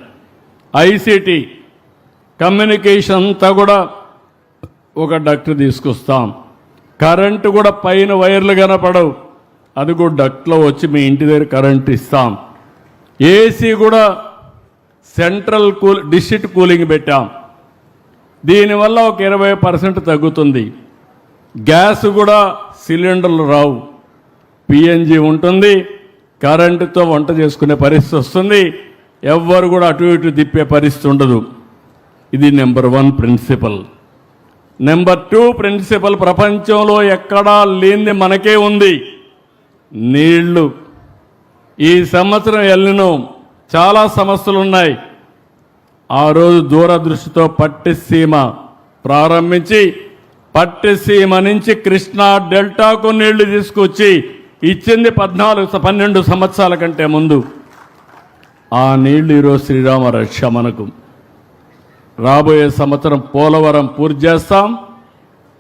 ఐసిటీ కమ్యూనికేషన్ అంతా కూడా ఒక డక్ట్ తీసుకొస్తాం. కరెంటు కూడా పైన వైర్లు కనపడవు, అది కూడా డక్ట్లో వచ్చి మీ ఇంటి దగ్గర కరెంట్ ఇస్తాం. ఏసీ కూడా సెంట్రల్ డిస్ట్రిక్ట్ కూలింగ్ పెట్టాం, దీనివల్ల ఒక 20% తగ్గుతుంది. గ్యాస్ కూడా సిలిండర్లు రావు, పిఎన్జి ఉంటుంది, కరెంటుతో వంట చేసుకునే పరిస్థితి వస్తుంది, ఎవ్వరు కూడా అటు ఇటు తిప్పే పరిస్థితి ఉండదు. ఇది నెంబర్ 1 ప్రిన్సిపల్. నెంబర్ 2 ప్రిన్సిపల్ ప్రపంచంలో ఎక్కడా లేనిది మనకే ఉంది, నీళ్లు. ఈ సంవత్సరం ఎల్లినో చాలా సమస్యలు ఉన్నాయి. ఆ రోజు దూరదృష్టితో పట్టిసీమ ప్రారంభించి పట్టిసీమ నుంచి కృష్ణా డెల్టాకు నీళ్లు తీసుకొచ్చి ఇచ్చింది 12 సంవత్సరాల కంటే ముందు. ఆ నీళ్లు ఈరోజు శ్రీరామ రక్ష మనకు. రాబోయే సంవత్సరం పోలవరం పూర్తి చేస్తాం,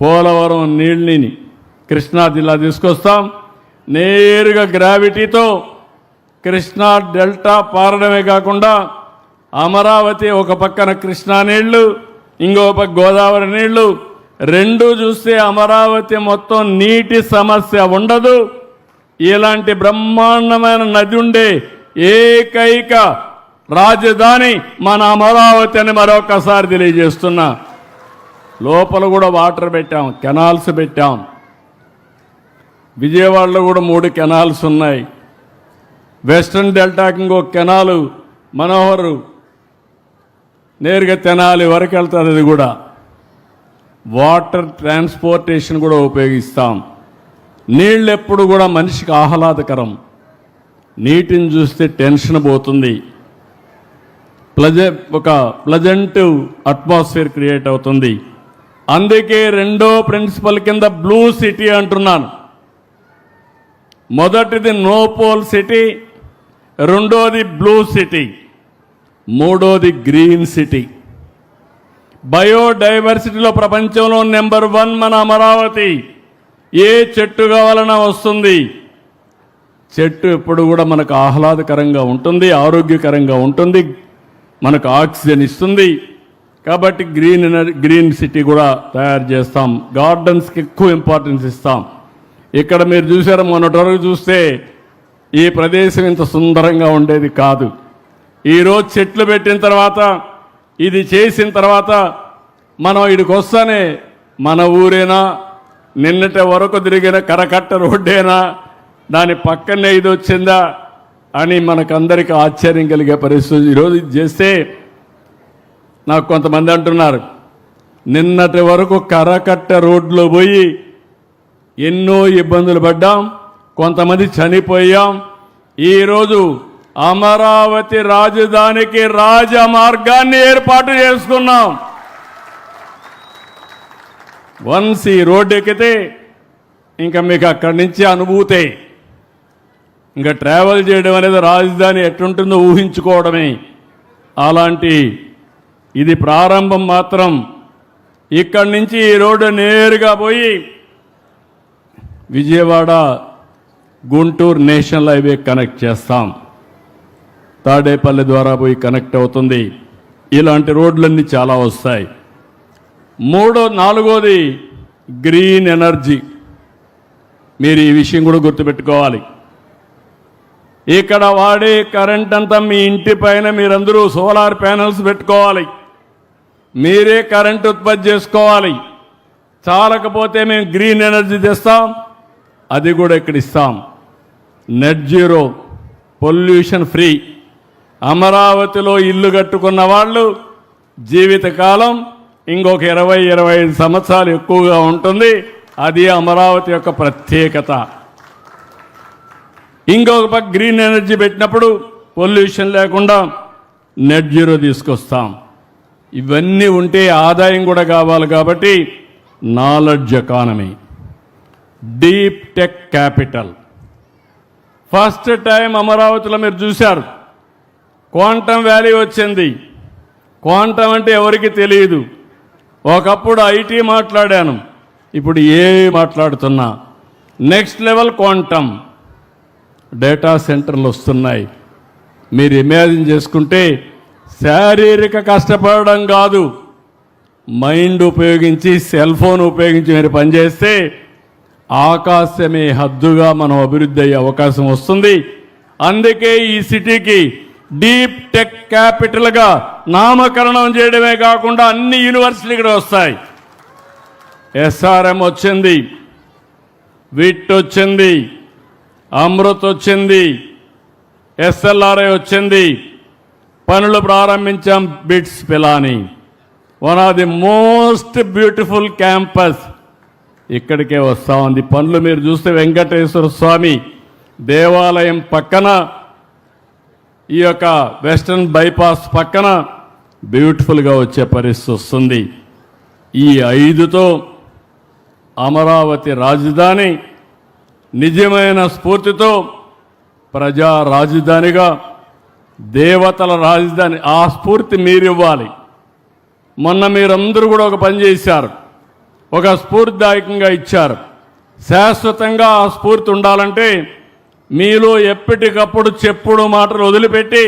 పోలవరం నీళ్ళని కృష్ణా జిల్లా తీసుకొస్తాం. నేరుగా గ్రావిటీతో కృష్ణా డెల్టా పారడమే కాకుండా అమరావతి ఒక పక్కన కృష్ణా నీళ్లు, ఇంకో పక్క గోదావరి నీళ్లు, రెండు చూస్తే అమరావతి మొత్తం నీటి సమస్య ఉండదు. ఇలాంటి బ్రహ్మాండమైన నది ఉండే ఏకైక రాజధాని మన అమరావతి అని మరొకసారి తెలియజేస్తున్నా. లోపల కూడా వాటర్ పెట్టాం, కెనాల్స్ పెట్టాం. విజయవాడలో కూడా 3 కెనాల్స్ ఉన్నాయి. వెస్ట్రన్ డెల్టాకి ఇంకో కెనాలు మనోహర్ నేరుగా తెనాలి వరకు వెళ్తుంది. అది కూడా వాటర్ ట్రాన్స్పోర్టేషన్ కూడా ఉపయోగిస్తాం. నీళ్ళు ఎప్పుడు కూడా మనిషికి ఆహ్లాదకరం. నీటిని చూస్తే టెన్షన్ పోతుంది, ఒక ప్లజెంట్ అట్మాస్ఫియర్ క్రియేట్ అవుతుంది. అందుకే రెండో ప్రిన్సిపల్ కింద బ్లూ సిటీ అంటున్నాను. మొదటిది నో పోల్ సిటీ, రెండోది బ్లూ సిటీ, మూడోది గ్రీన్ సిటీ. బయోడైవర్సిటీలో ప్రపంచంలో నెంబర్ 1 మన అమరావతి. ఏ చెట్టు కావాలన్నా వస్తుంది. చెట్టు ఎప్పుడు కూడా మనకు ఆహ్లాదకరంగా ఉంటుంది, ఆరోగ్యకరంగా ఉంటుంది, మనకు ఆక్సిజన్ ఇస్తుంది. కాబట్టి గ్రీన్ సిటీ కూడా తయారు చేస్తాం. గార్డెన్స్కి ఎక్కువ ఇంపార్టెన్స్ ఇస్తాం. ఇక్కడ మీరు చూసారు, మొన్నటి వరకు చూస్తే ఈ ప్రదేశం ఇంత సుందరంగా ఉండేది కాదు. ఈరోజు చెట్లు పెట్టిన తర్వాత, ఇది చేసిన తర్వాత మనం ఇక్కడికి వస్తానే మన ఊరేనా, నిన్నటి వరకు తిరిగిన కరకట్ట రోడ్డేనా, దాని పక్కనే ఇది వచ్చిందా అని మనకందరికీ ఆశ్చర్యం కలిగే పరిస్థితి. ఈరోజు ఇది చేస్తే నాకు కొంతమంది అంటున్నారు, నిన్నటి వరకు కరకట్ట రోడ్లో పోయి ఎన్నో ఇబ్బందులు పడ్డాం, కొంతమంది చనిపోయాం. ఈరోజు అమరావతి రాజధానికి రాజమార్గాన్ని ఏర్పాటు చేసుకున్నాం. వన్స్ ఈ రోడ్డు ఎక్కితే ఇంకా మీకు అక్కడి నుంచి అనుభూతే. ఇంకా ట్రావెల్ చేయడం అనేది రాజధాని ఎట్లుంటుందో ఊహించుకోవడమే. అలాంటి ఇది ప్రారంభం మాత్రం. ఇక్కడి నుంచి ఈ రోడ్డు నేరుగా పోయి Vijayawada Guntur national highway connect చేస్తాం. తాడేపల్లి ద్వారా పోయి కనెక్ట్ అవుతుంది. ఇలాంటి రోడ్లన్నీ చాలా వస్తాయి. నాలుగోది గ్రీన్ ఎనర్జీ. మీరు ఈ విషయం కూడా గుర్తుపెట్టుకోవాలి. ఇక్కడ వాడే కరెంట్ అంతా మీ ఇంటి పైన మీరందరూ సోలార్ ప్యానెల్స్ పెట్టుకోవాలి. మీరే కరెంట్ ఉత్పత్తి చేసుకోవాలి. చాలకపోతే మేము గ్రీన్ ఎనర్జీ తెస్తాం, అది కూడా ఇక్కడ ఇస్తాం. Net zero, pollution free. అమరావతిలో ఇల్లు కట్టుకున్న వాళ్ళు జీవితకాలం ఇంకొక 20-25 సంవత్సరాలు ఎక్కువగా ఉంటుంది. అది అమరావతి యొక్క ప్రత్యేకత. ఇంకొక పక్క గ్రీన్ ఎనర్జీ పెట్టినప్పుడు పొల్యూషన్ లేకుండా నెట్ జీరో తీసుకొస్తాం. ఇవన్నీ ఉంటే ఆదాయం కూడా కావాలి. కాబట్టి knowledge economy, deep tech capital. First time అమరావతిలో మీరు చూశారు, క్వాంటమ్ వ్యాలీ వచ్చింది. క్వాంటమ్ అంటే ఎవరికి తెలియదు. ఒకప్పుడు ఐటీ మాట్లాడాను, ఇప్పుడు ఏఐ మాట్లాడుతున్నా. Next level quantum. డేటా సెంటర్లు వస్తున్నాయి. మీరు ఇమాజిన్ చేసుకుంటే శారీరక కష్టపడడం కాదు, మైండ్ ఉపయోగించి, సెల్ ఫోన్ ఉపయోగించి మీరు పనిచేస్తే ఆకాశమే హద్దుగా మనం అభివృద్ధి అయ్యే అవకాశం వస్తుంది. అందుకే ఈ సిటీకి డీప్ టెక్ క్యాపిటల్గా నామకరణం చేయడమే కాకుండా అన్ని యూనివర్సిటీలు ఇక్కడ వస్తాయి. ఎస్ఆర్ఎం వచ్చింది, విట్ వచ్చింది, అమృత్ వచ్చింది, ఎస్ఎల్ఆర్ఐ వచ్చింది. పనులు ప్రారంభించాం. Bits Pilani, one of the most beautiful campus. ఇక్కడికే వస్తా ఉంది. పనులు మీరు చూస్తే వెంకటేశ్వర స్వామి దేవాలయం పక్కన, ఈ యొక్క వెస్టర్న్ బైపాస్ పక్కన బ్యూటిఫుల్గా వచ్చే పరిస్థితి వస్తుంది. ఈ 5తో అమరావతి రాజధాని నిజమైన స్ఫూర్తితో ప్రజా రాజధానిగా, దేవతల రాజధాని, ఆ స్ఫూర్తి మీరివ్వాలి. మొన్న మీరందరూ కూడా ఒక పని చేశారు, ఒక స్ఫూర్తిదాయకంగా ఇచ్చారు. శాశ్వతంగా ఆ స్ఫూర్తి ఉండాలంటే మీలో ఎప్పటికప్పుడు చెప్పుడు మాటలు వదిలిపెట్టి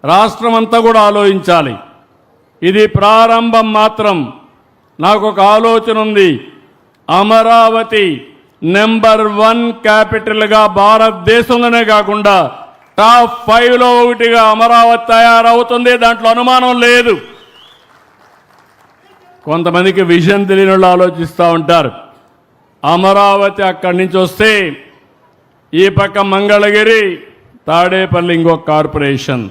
రాష్ట్రం అంతా కూడా ఆలోచించాలి. ఇది ప్రారంభం మాత్రం. నాకు ఒక ఆలోచన ఉంది. అమరావతి నెంబర్ 1 క్యాపిటల్గా భారతదేశంలోనే కాకుండా టాప్ 5లో ఒకటిగా అమరావతి తయారవుతుంది. దాంట్లో అనుమానం లేదు. కొంతమందికి విజన్ తెలియని వాళ్ళు ఆలోచిస్తూ ఉంటారు. అమరావతి అక్కడి నుంచి వస్తే ఈ పక్క మంగళగిరి, తాడేపల్లి ఇంకొక కార్పొరేషన్,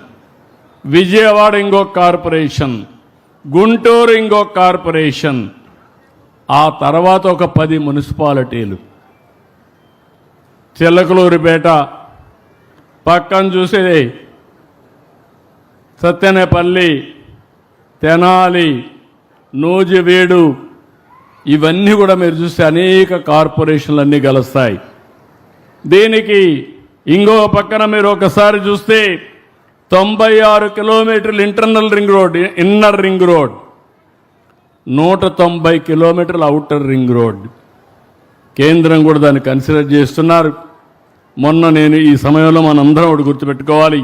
విజయవాడ ఇంకొక కార్పొరేషన్, గుంటూరు ఇంకొక కార్పొరేషన్, ఆ తర్వాత ఒక 10 మున్సిపాలిటీలు. చిల్లకలూరిపేట పక్కన చూసే సత్తెనపల్లి, తెనాలి, నూజివీడు, ఇవన్నీ కూడా మీరు చూస్తే అనేక కార్పొరేషన్లు అన్నీ కలుస్తాయి. దీనికి ఇంకో పక్కన మీరు ఒకసారి చూస్తే 96 కిలోమీటర్లు internal ring road, inner ring road, 190 కిలోమీటర్ల అవుటర్ రింగ్ రోడ్. కేంద్రం కూడా దాన్ని కన్సిడర్ చేస్తున్నారు. మొన్న నేను ఈ సమయంలో మనందరం ఒకటి గుర్తుపెట్టుకోవాలి,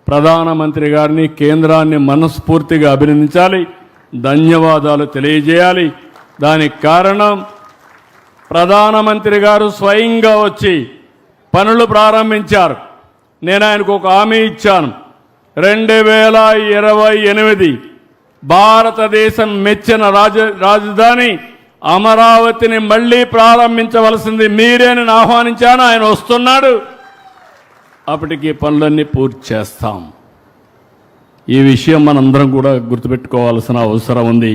ప్రధానమంత్రి గారిని, కేంద్రాన్ని మనస్ఫూర్తిగా అభినందించాలి, ధన్యవాదాలు తెలియజేయాలి. దానికి కారణం ప్రధానమంత్రి గారు స్వయంగా వచ్చి పనులు ప్రారంభించారు. నేను ఆయనకు ఒక హామీ ఇచ్చాను. 2028 భారతదేశం మెచ్చిన రాజధాని అమరావతిని మళ్లీ ప్రారంభించవలసింది మీరే అని ఆహ్వానించాను. ఆయన వస్తున్నాడు. అప్పటికి పనులన్నీ పూర్తి చేస్తాం. ఈ విషయం మనందరం కూడా గుర్తుపెట్టుకోవాల్సిన అవసరం ఉంది.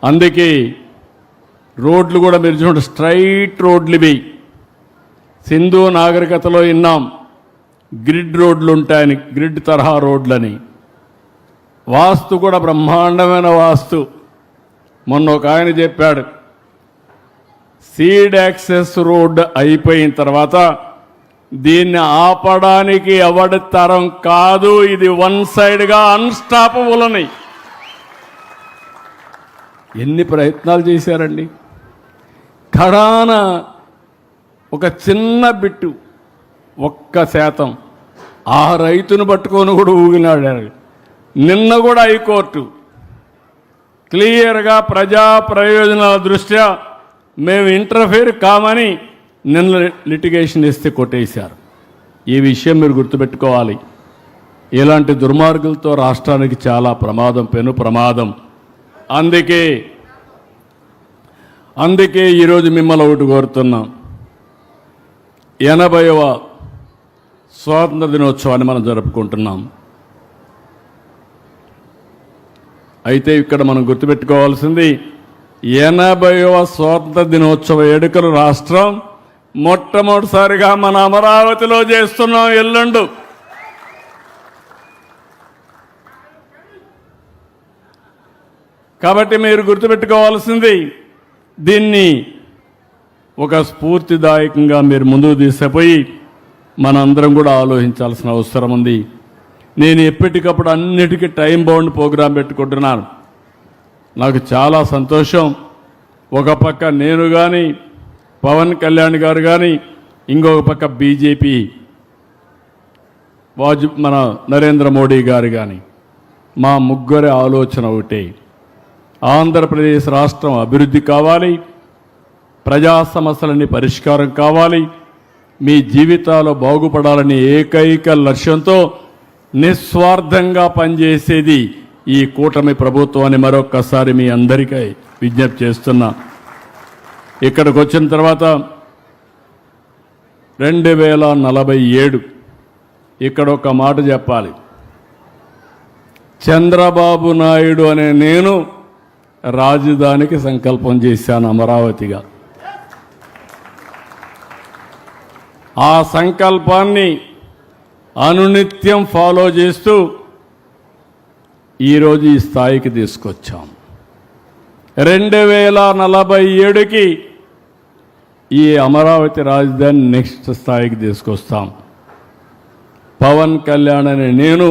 అందుకే రోడ్లు కూడా మీరు చూడండి, స్ట్రైట్ రోడ్లు ఇవి. సింధు నాగరికతలో విన్నాం గ్రిడ్ రోడ్లు ఉంటాయని, గ్రిడ్ తరహా రోడ్లని. వాస్తు కూడా బ్రహ్మాండమైన వాస్తు. మొన్న ఒక ఆయన చెప్పాడు, సీడ్ యాక్సెస్ రోడ్ అయిపోయిన తర్వాత దీన్ని ఆపడానికి ఎవడి తరం కాదు, ఇది వన్ సైడ్గా అన్స్టాపబుల్ అని. ఎన్ని ప్రయత్నాలు చేశారండి. కడాన ఒక చిన్న బిట్టు 1% ఆ రైతును పట్టుకొని కూడా ఊగినాడు. నిన్న కూడా హైకోర్టు క్లియర్గా ప్రజా ప్రయోజనాల దృష్ట్యా మేము ఇంటర్ఫేర్ కామని నిన్న లిటిగేషన్ ఇస్తే కొట్టేశారు. ఈ విషయం మీరు గుర్తుపెట్టుకోవాలి. ఇలాంటి దుర్మార్గులతో రాష్ట్రానికి చాలా ప్రమాదం, పెను ప్రమాదం. అందుకే ఈరోజు మిమ్మల్ని ఒకటి కోరుతున్నాం. 80వ స్వాతంత్ర దినోత్సవాన్ని మనం జరుపుకుంటున్నాం. అయితే ఇక్కడ మనం గుర్తుపెట్టుకోవాల్సింది 80వ స్వాతంత్ర దినోత్సవ వేడుకలు రాష్ట్రం మొట్టమొదటిసారిగా మన అమరావతిలో చేస్తున్నాం ఎల్లుండు. కాబట్టి మీరు గుర్తుపెట్టుకోవాల్సింది, దీన్ని ఒక స్ఫూర్తిదాయకంగా మీరు ముందుకు తీసుకుపోయి మనందరం కూడా ఆలోచించాల్సిన అవసరం ఉంది. నేను ఎప్పటికప్పుడు అన్నిటికీ టైం బౌండ్ ప్రోగ్రాం పెట్టుకుంటున్నాను. నాకు చాలా సంతోషం. ఒక పక్క నేను కానీ, పవన్ కళ్యాణ్ గారు కానీ, ఇంకొక పక్క బీజేపీ మన నరేంద్ర మోడీ గారు కానీ, మా ముగ్గురి ఆలోచన ఒకటే, ఆంధ్రప్రదేశ్ రాష్ట్రం అభివృద్ధి కావాలి, ప్రజా సమస్యలన్నీ పరిష్కారం కావాలి, మీ జీవితాలు బాగుపడాలని ఏకైక లక్ష్యంతో నిస్వార్థంగా పనిచేసేది ఈ కూటమి ప్రభుత్వాన్ని మరొక్కసారి మీ అందరికీ విజ్ఞప్తి చేస్తున్నా. ఇక్కడికి వచ్చిన తర్వాత 2047 ఇక్కడ ఒక మాట చెప్పాలి. చంద్రబాబు నాయుడు అనే నేను రాజధానికి సంకల్పం చేశాను అమరావతిగా. ఆ సంకల్పాన్ని అనునిత్యం ఫాలో చేస్తూ ఈరోజు ఈ స్థాయికి తీసుకొచ్చాం. 2047కి ఈ అమరావతి రాజధాని నెక్స్ట్ స్థాయికి తీసుకొస్తాం. పవన్ కళ్యాణ్ అనే నేను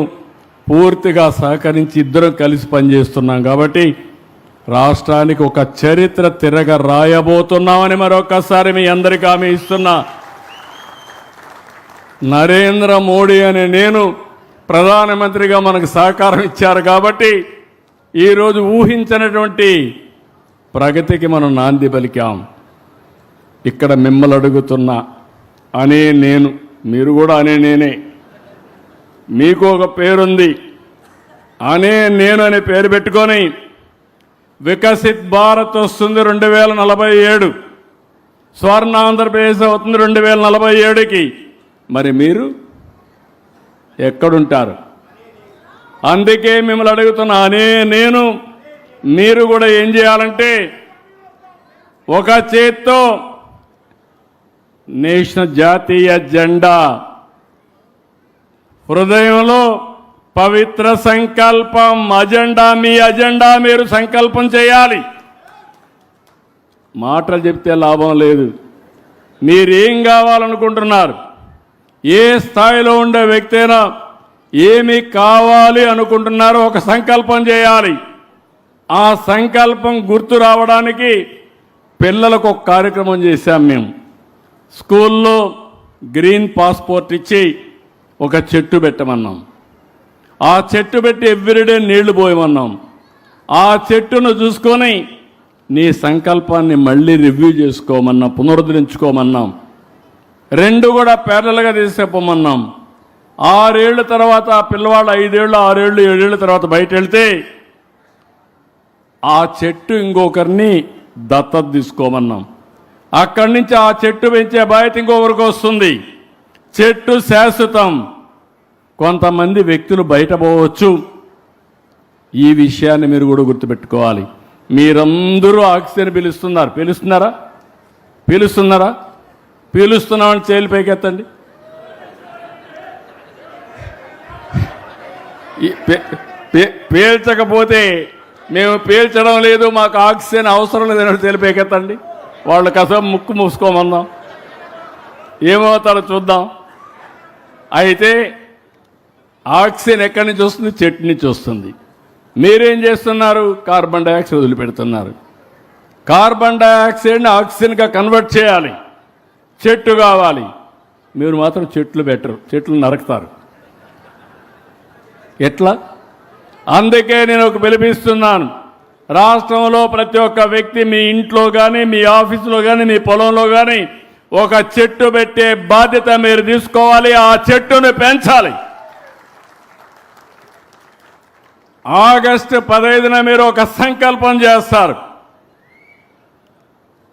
పూర్తిగా సహకరించి ఇద్దరం కలిసి పనిచేస్తున్నాం. కాబట్టి రాష్ట్రానికి ఒక చరిత్ర తిరగ రాయబోతున్నామని మరొకసారి మీ అందరికీ హామీ ఇస్తున్నా. నరేంద్ర మోడీ అనే నేను ప్రధానమంత్రిగా మనకు సహకారం ఇచ్చారు కాబట్టి ఈరోజు ఊహించినటువంటి ప్రగతికి మనం నాంది పలికాం. ఇక్కడ మిమ్మల్ని అడుగుతున్నా, అనే నేను, మీరు కూడా అనే నేనే, మీకు ఒక పేరుంది, అనే నేను అనే పేరు పెట్టుకొని వికసిత్ భారత్ వస్తుంది 2047, స్వర్ణ ఆంధ్రప్రదేశ్ అవుతుంది 2047కి. మరి మీరు ఎక్కడుంటారు? అందుకే మిమ్మల్ని అడుగుతున్నా, అనే నేను, మీరు కూడా ఏం చేయాలంటే ఒక చేత్తో నేషనల్ జాతీయ జెండా, హృదయంలో పవిత్ర సంకల్పం, అజెండా, మీ అజెండా మీరు సంకల్పం చేయాలి. మాటలు చెప్తే లాభం లేదు. మీరేం కావాలనుకుంటున్నారు? ఏ స్థాయిలో ఉండే వ్యక్తి అయినా ఏమి కావాలి అనుకుంటున్నారో ఒక సంకల్పం చేయాలి. ఆ సంకల్పం గుర్తు రావడానికి పిల్లలకు ఒక కార్యక్రమం చేశాం మేము. స్కూల్లో గ్రీన్ పాస్పోర్ట్ ఇచ్చి ఒక చెట్టు పెట్టమన్నాం. ఆ చెట్టు పెట్టి ఎవ్రీడే నీళ్లు పోయమన్నాం. ఆ చెట్టును చూసుకొని నీ సంకల్పాన్ని మళ్ళీ రివ్యూ చేసుకోమన్నాం, పునరుద్ధరించుకోమన్నాం. 2 కూడా ప్యారలల్గా తీసేపోమన్నాం. 6 ఏళ్ల తర్వాత ఆ పిల్లవాళ్ళు 5 ఏళ్ళు, 6 ఏళ్ళు, 7 ఏళ్ళ తర్వాత బయట వెళ్తే ఆ చెట్టు ఇంకొకరిని దత్తత తీసుకోమన్నాం. అక్కడి నుంచి ఆ చెట్టు పెంచే బాధ్యత ఇంకొకరికి వస్తుంది. చెట్టు శాశ్వతం. కొంతమంది వ్యక్తులు బయట పోవచ్చు. ఈ విషయాన్ని మీరు కూడా గుర్తుపెట్టుకోవాలి. మీరందరూ ఆక్సిజన్ పిలుస్తున్నారా? పీలుస్తున్నామని చేలు పైకెత్తండి. పీల్చకపోతే మేము పీల్చడం లేదు, మాకు ఆక్సిజన్ అవసరం లేదని చేలు పైకెత్తండి. వాళ్ళ కసం ముక్కు మూసుకోమందాం, ఏమవుతారో చూద్దాం. అయితే ఆక్సిజన్ ఎక్కడి నుంచి వస్తుంది? చెట్టు నుంచి వస్తుంది. మీరేం చేస్తున్నారు? కార్బన్ డైఆక్సైడ్ వదిలిపెడుతున్నారు. కార్బన్ డైఆక్సైడ్ని ఆక్సిజన్గా కన్వర్ట్ చేయాలి, చెట్టు కావాలి. మీరు మాత్రం చెట్లు పెట్టరు, చెట్లు నరకుతారు. ఎట్లా? అందుకే నేను ఒక పిలిపిస్తున్నాను. రాష్ట్రంలో ప్రతి ఒక్క వ్యక్తి మీ ఇంట్లో కానీ, మీ ఆఫీసులో కానీ, మీ పొలంలో కానీ ఒక చెట్టు పెట్టే బాధ్యత మీరు తీసుకోవాలి. ఆ చెట్టును పెంచాలి. ఆగస్టు 15న మీరు ఒక సంకల్పం చేస్తారు.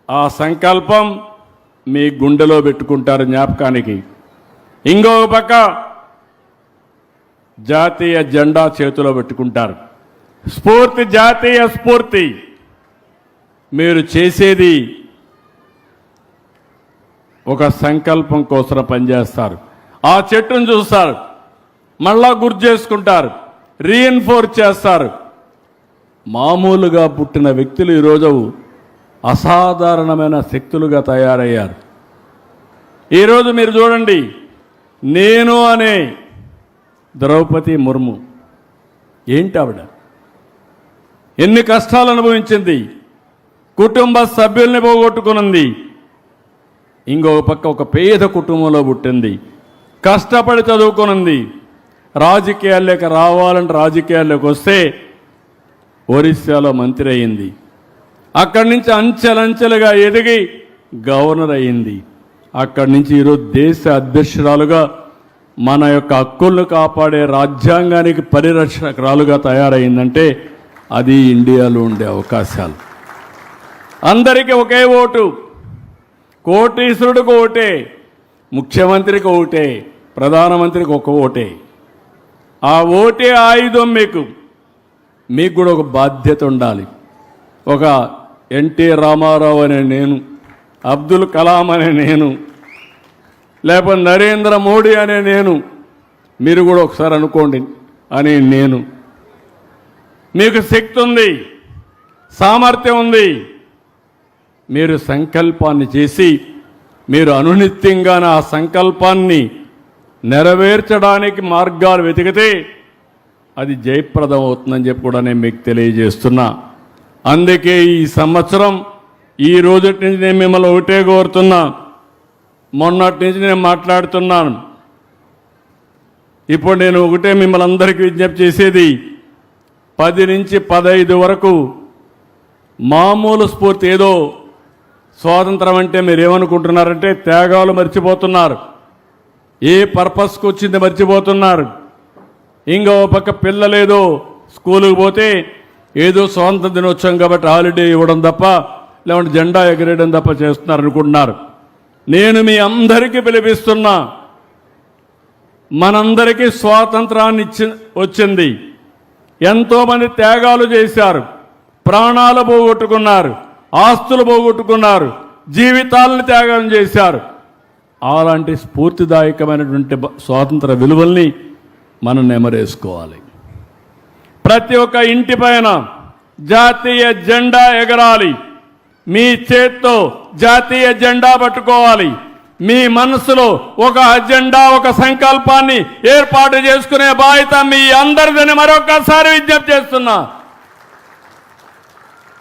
ఆ సంకల్పం మీ గుండెలో పెట్టుకుంటారు జ్ఞాపకానికి. ఇంకొక పక్క జాతీయ జెండా చేతిలో పెట్టుకుంటారు. స్ఫూర్తి, జాతీయ స్ఫూర్తి. మీరు చేసేది ఒక సంకల్పం కోసం పనిచేస్తారు. ఆ చెట్టును చూస్తారు, మళ్ళా గుర్తు చేసుకుంటారు, రీఎన్ఫోర్స్ చేస్తారు. మామూలుగా పుట్టిన వ్యక్తులు ఈరోజు అసాధారణమైన శక్తులుగా తయారయ్యారు. ఈరోజు మీరు చూడండి, నేను అనే ద్రౌపది ముర్ము ఏంటి ఆవిడ? ఎన్ని కష్టాలు అనుభవించింది, కుటుంబ సభ్యుల్ని పోగొట్టుకున్నది. ఇంకొక పక్క ఒక పేద కుటుంబంలో పుట్టింది, కష్టపడి చదువుకున్నది. రాజకీయాల్లోకి రావాలంటే రాజకీయాల్లోకి వస్తే ఒరిస్సాలో మంత్రి అయింది. అక్కడి నుంచి అంచెలంచెలుగా ఎదిగి గవర్నర్ అయింది. అక్కడి నుంచి ఈరోజు దేశ అధ్యక్షురాలుగా మన యొక్క హక్కులను కాపాడే రాజ్యాంగానికి పరిరక్షకురాలుగా తయారైందంటే అది ఇండియాలో ఉండే అవకాశాలు. అందరికీ ఒకే ఓటు, కోటీశ్వరుడికి ఓటే, ముఖ్యమంత్రికి ఓటే, ప్రధానమంత్రికి ఒక ఓటే. ఆ ఓటే ఆయుధం. మీకు కూడా ఒక బాధ్యత ఉండాలి. ఒక ఎన్టీ రామారావు అనే నేను, అబ్దుల్ కలాం అనే నేను, లేకపోతే నరేంద్ర మోడీ అనే నేను, మీరు కూడా ఒకసారి అనుకోండి అని నేను. మీకు శక్తి ఉంది, సామర్థ్యం ఉంది. మీరు సంకల్పాన్ని చేసి మీరు అనునిత్యంగా ఆ సంకల్పాన్ని నెరవేర్చడానికి మార్గాలు వెతికితే అది జయప్రదం అవుతుందని చెప్పి కూడా నేను మీకు తెలియజేస్తున్నా. అందుకే ఈ సంవత్సరం ఈ రోజటి నుంచి నేను మిమ్మల్ని ఒకటే కోరుతున్నా. మొన్నటి నుంచి నేను మాట్లాడుతున్నాను. ఇప్పుడు నేను ఒకటే మిమ్మల్ని అందరికీ విజ్ఞప్తి చేసేది, 10 నుంచి 15 వరకు మామూలు స్ఫూర్తి. ఏదో స్వాతంత్రం అంటే మీరు ఏమనుకుంటున్నారంటే త్యాగాలు మర్చిపోతున్నారు, ఏ పర్పస్కి వచ్చింది మర్చిపోతున్నారు. ఇంకో పక్క పిల్లలేదో స్కూలుకు పోతే ఏదో స్వాతంత్ర దినోత్సవం కాబట్టి హాలిడే ఇవ్వడం తప్ప, లేకుంటే జెండా ఎగరేయడం తప్ప చేస్తున్నారు అనుకుంటున్నారు. నేను మీ అందరికీ పిలిపిస్తున్నా, మనందరికీ స్వాతంత్రాన్ని వచ్చింది. ఎంతోమంది త్యాగాలు చేశారు, ప్రాణాలు పోగొట్టుకున్నారు, ఆస్తులు పోగొట్టుకున్నారు, జీవితాలను త్యాగం చేశారు. అలాంటి స్ఫూర్తిదాయకమైనటువంటి స్వాతంత్ర విలువల్ని మనం నెమరేసుకోవాలి. ప్రతి ఒక్క ఇంటి పైన జాతీయ జెండా ఎగరాలి. మీ చేత్తో జాతీయ జెండా పట్టుకోవాలి. మీ మనసులో ఒక అజెండా, ఒక సంకల్పాన్ని ఏర్పాటు చేసుకునే బాధ్యత మీ అందరిదని మరొకసారి విజ్ఞప్తి చేస్తున్నా.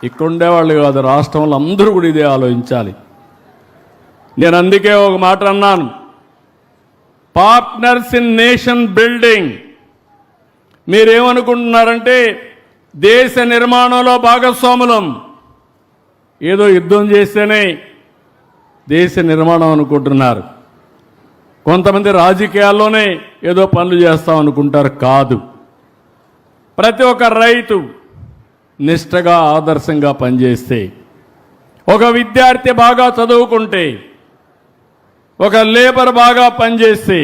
ఇక్కడుండే వాళ్ళు కాదు, రాష్ట్రంలో అందరూ కూడా ఇదే ఆలోచించాలి. నేను అందుకే ఒక మాట అన్నాను, పార్ట్నర్స్ ఇన్ నేషన్ బిల్డింగ్. మీరేమనుకుంటున్నారంటే దేశ నిర్మాణంలో భాగస్వాములం, ఏదో యుద్ధం చేస్తేనే దేశ నిర్మాణం అనుకుంటున్నారు. కొంతమంది రాజకీయాల్లోనే ఏదో పనులు చేస్తాం అనుకుంటారు. కాదు, ప్రతి ఒక్క రైతు నిష్ఠగా ఆదర్శంగా పనిచేస్తే, ఒక విద్యార్థి బాగా చదువుకుంటే, ఒక లేబర్ బాగా పనిచేస్తే,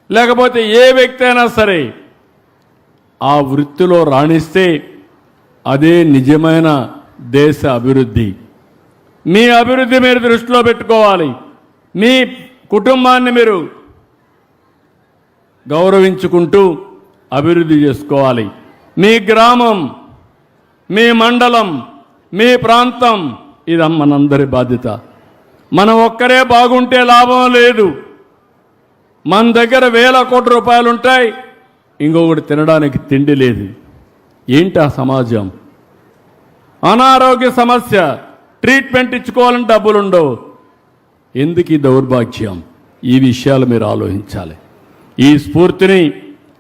లేకపోతే ఏ వ్యక్తి అయినా సరే ఆ వృత్తిలో రాణిస్తే అదే నిజమైన దేశ అభివృద్ధి. మీ అభివృద్ధి మీరు దృష్టిలో పెట్టుకోవాలి. మీ కుటుంబాన్ని మీరు గౌరవించుకుంటూ అభివృద్ధి చేసుకోవాలి. మీ గ్రామం, మీ మండలం, మీ ప్రాంతం ఇది మనందరి బాధ్యత. మనం ఒక్కరే బాగుంటే లాభం లేదు. మన దగ్గర వేల కోట్ల రూపాయలు ఉంటాయి, ఇంకొకటి తినడానికి తిండి లేదు. ఏంటి ఆ సమాజం? అనారోగ్య సమస్య, ట్రీట్మెంట్ ఇచ్చుకోవాలని డబ్బులు ఉండవు. ఎందుకు ఈ దౌర్భాగ్యం? ఈ విషయాలు మీరు ఆలోచించాలి. ఈ స్ఫూర్తిని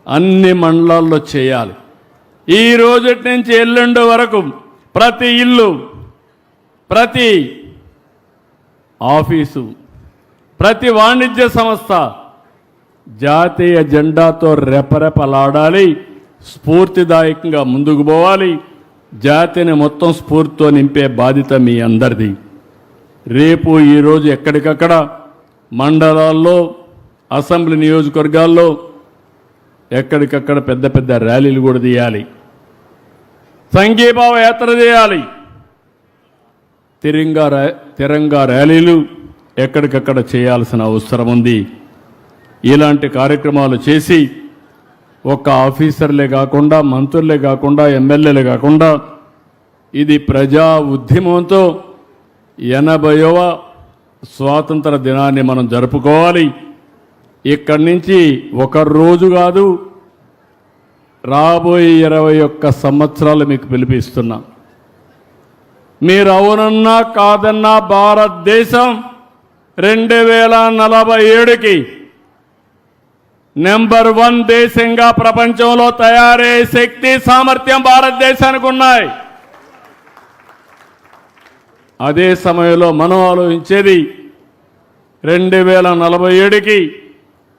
అన్ని మండలాల్లో చేయాలి. ఈ రోజటి నుంచి ఎల్లుండి వరకు ప్రతి ఇల్లు, ప్రతి ఆఫీసు, ప్రతి వాణిజ్య సంస్థ జాతీయ జెండాతో రెపరెపలాడాలి. స్ఫూర్తిదాయకంగా ముందుకు పోవాలి. జాతిని మొత్తం స్ఫూర్తితో నింపే బాధ్యత మీ అందరిది. రేపు ఈరోజు ఎక్కడికక్కడ మండలాల్లో, అసెంబ్లీ నియోజకవర్గాల్లో ఎక్కడికక్కడ పెద్ద పెద్ద ర్యాలీలు కూడా తీయాలి. సంఘీభావ యాత్ర చేయాలి. తిరంగా ర్యాలీలు ఎక్కడికక్కడ చేయాల్సిన అవసరం ఉంది. ఇలాంటి కార్యక్రమాలు చేసి ఒక్క ఆఫీసర్లే కాకుండా, మంత్రులే కాకుండా, ఎమ్మెల్యేలే కాకుండా ఇది ప్రజా ఉద్యమంతో 80వ స్వాతంత్ర దినాన్ని మనం జరుపుకోవాలి. ఇక్కడి నుంచి ఒక రోజు కాదు, రాబోయే 21 సంవత్సరాలు మీకు పిలిపిస్తున్నా. మీరు అవునన్నా కాదన్నా భారతదేశం 2047కి నెంబర్ 1 దేశంగా ప్రపంచంలో తయారయ్యే శక్తి, సామర్థ్యం భారతదేశానికి ఉన్నాయి. అదే సమయంలో మనం ఆలోచించేది 2047కి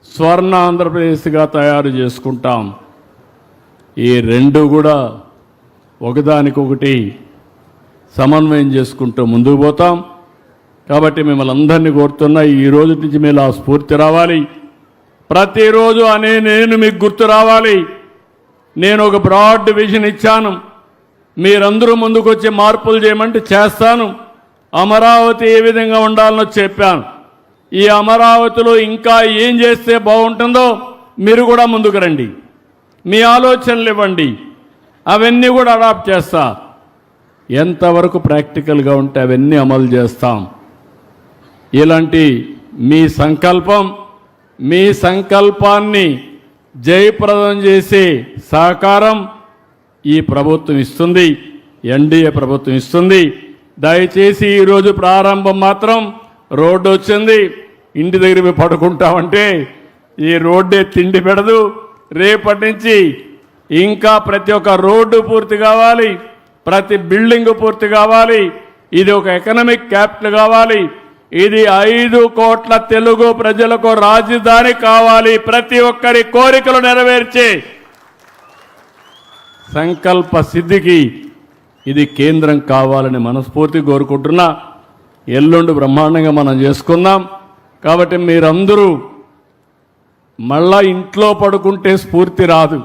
స్వర్ణ ఆంధ్రప్రదేశ్గా తయారు చేసుకుంటాం. ఈ రెండు కూడా ఒకదానికొకటి సమన్వయం చేసుకుంటూ ముందుకు పోతాం. కాబట్టి మిమ్మల్ని అందరినీ కోరుతున్నా, ఈ రోజు నుంచి మీరు ఆ స్ఫూర్తి రావాలి. ప్రతిరోజు నేను మీకు గుర్తు రావాలి. నేను ఒక బ్రాడ్ విజన్ ఇచ్చాను. మీరందరూ ముందుకు వచ్చి మార్పులు చేయమంటే చేస్తాను. అమరావతి ఏ విధంగా ఉండాలనో చెప్పాను. ఈ అమరావతిలో ఇంకా ఏం చేస్తే బాగుంటుందో మీరు కూడా ముందుకు రండి. మీ ఆలోచనలు ఇవ్వండి. అవన్నీ కూడా అడాప్ట్ చేస్తా. ఎంతవరకు ప్రాక్టికల్గా ఉంటే అవన్నీ అమలు చేస్తాం. ఇలాంటి మీ సంకల్పం, మీ సంకల్పాన్ని జయప్రదం చేసే సహకారం ఈ ప్రభుత్వం ఇస్తుంది, ఎన్డీఏ ప్రభుత్వం ఇస్తుంది. దయచేసి ఈరోజు ప్రారంభం మాత్రం రోడ్డు వచ్చింది, ఇంటి దగ్గర పోయి పడుకుంటామంటే ఈ రోడ్డే తిండి పెడదు. రేపటి నుంచి ఇంకా ప్రతి ఒక్క రోడ్డు పూర్తి కావాలి, ప్రతి బిల్డింగ్ పూర్తి కావాలి. ఇది ఒక ఎకనామిక్ క్యాపిటల్ కావాలి. ఇది 5 కోట్ల తెలుగు ప్రజలకు రాజధాని కావాలి. ప్రతి ఒక్కరి కోరికలు నెరవేర్చే సంకల్ప సిద్ధికి ఇది కేంద్రం కావాలని మనస్ఫూర్తి కోరుకుంటున్నా. ఎల్లుండి బ్రహ్మాండంగా మనం చేసుకుందాం. కాబట్టి మీరందరూ మళ్ళా ఇంట్లో పడుకుంటే స్ఫూర్తి రాదు.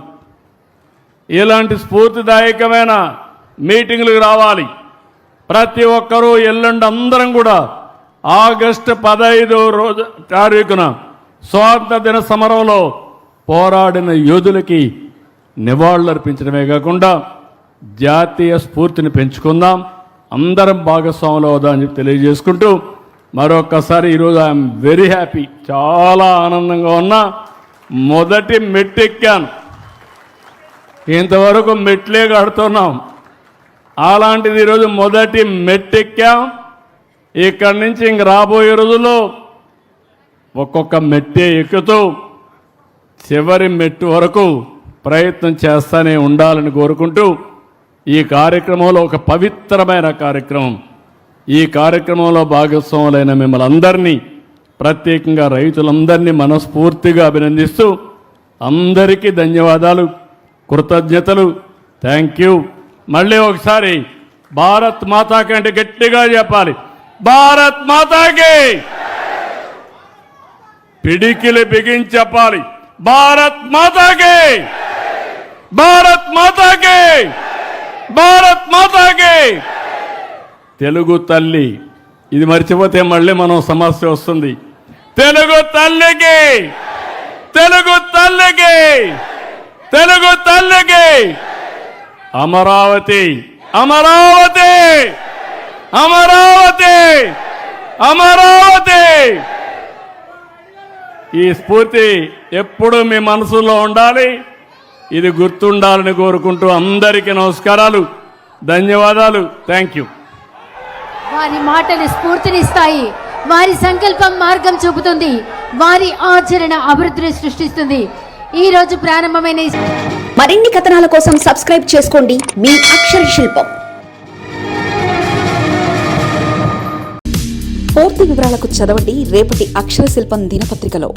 ఇలాంటి స్ఫూర్తిదాయకమైన మీటింగులకు రావాలి. ప్రతి ఒక్కరూ ఎల్లుండి అందరం కూడా ఆగస్టు 15వ తారీఖున స్వాతంత్ర దిన సమరంలో పోరాడిన యోధులకి నివాళులర్పించడమే కాకుండా జాతీయ స్ఫూర్తిని పెంచుకుందాం. అందరం భాగస్వాములు అవుదామని చెప్పి తెలియజేసుకుంటూ మరొక్కసారి ఈరోజు ఐఎమ్ వెరీ హ్యాపీ, చాలా ఆనందంగా ఉన్నా. మొదటి మెట్టెక్కాను. ఇంతవరకు మెట్లే కడుతున్నాం. అలాంటిది ఈరోజు మొదటి మెట్టెక్కాం. ఇక్కడి నుంచి ఇంక రాబోయే రోజుల్లో ఒక్కొక్క మెట్టే ఎక్కుతూ చివరి మెట్టు వరకు ప్రయత్నం చేస్తూనే ఉండాలని కోరుకుంటూ ఈ కార్యక్రమంలో ఒక పవిత్రమైన కార్యక్రమం, ఈ కార్యక్రమంలో భాగస్వాములైన మిమ్మల్ని అందరినీ, ప్రత్యేకంగా రైతులందరినీ మనస్ఫూర్తిగా అభినందిస్తూ అందరికీ ధన్యవాదాలు, కృతజ్ఞతలు. Thank you. మళ్ళీ ఒకసారి భారత్ మాతాకి అంటే గట్టిగా చెప్పాలి, భారత్ మాతాకి. పిడికిలి బిగించి చెప్పాలి, భారత్ మాతాకి, భారత్ మాతాకి, భారత్ మాతాకి. తెలుగు తల్లి, ఇది మర్చిపోతే మళ్ళీ మనం సమస్య వస్తుంది. తెలుగు తల్లికి, తెలుగు తల్లికి, తెలుగు తల్లికి. అమరావతి, అమరావతి, అమరావతి, అమరావతి. ఈ స్ఫూర్తి ఎప్పుడు మీ మనసులో ఉండాలి. ఇది గుర్తుండాలని కోరుకుంటూ అందరికీ నమస్కారాలు, ధన్యవాదాలు. Thank you. వారి మాటలు స్ఫూర్తినిస్తాయి, వారి సంకల్పం మార్గం చూపుతుంది, వారి ఆచరణ అభివృద్ధిని సృష్టిస్తుంది. ఈ రోజు ప్రారంభమైన మరిన్ని కథనాల కోసం సబ్స్క్రైబ్ చేసుకోండి మీ అక్షర శిల్పం. పూర్తి వివరాలకు చదవండి రేపటి అక్షర శిల్పం దినపత్రికలో.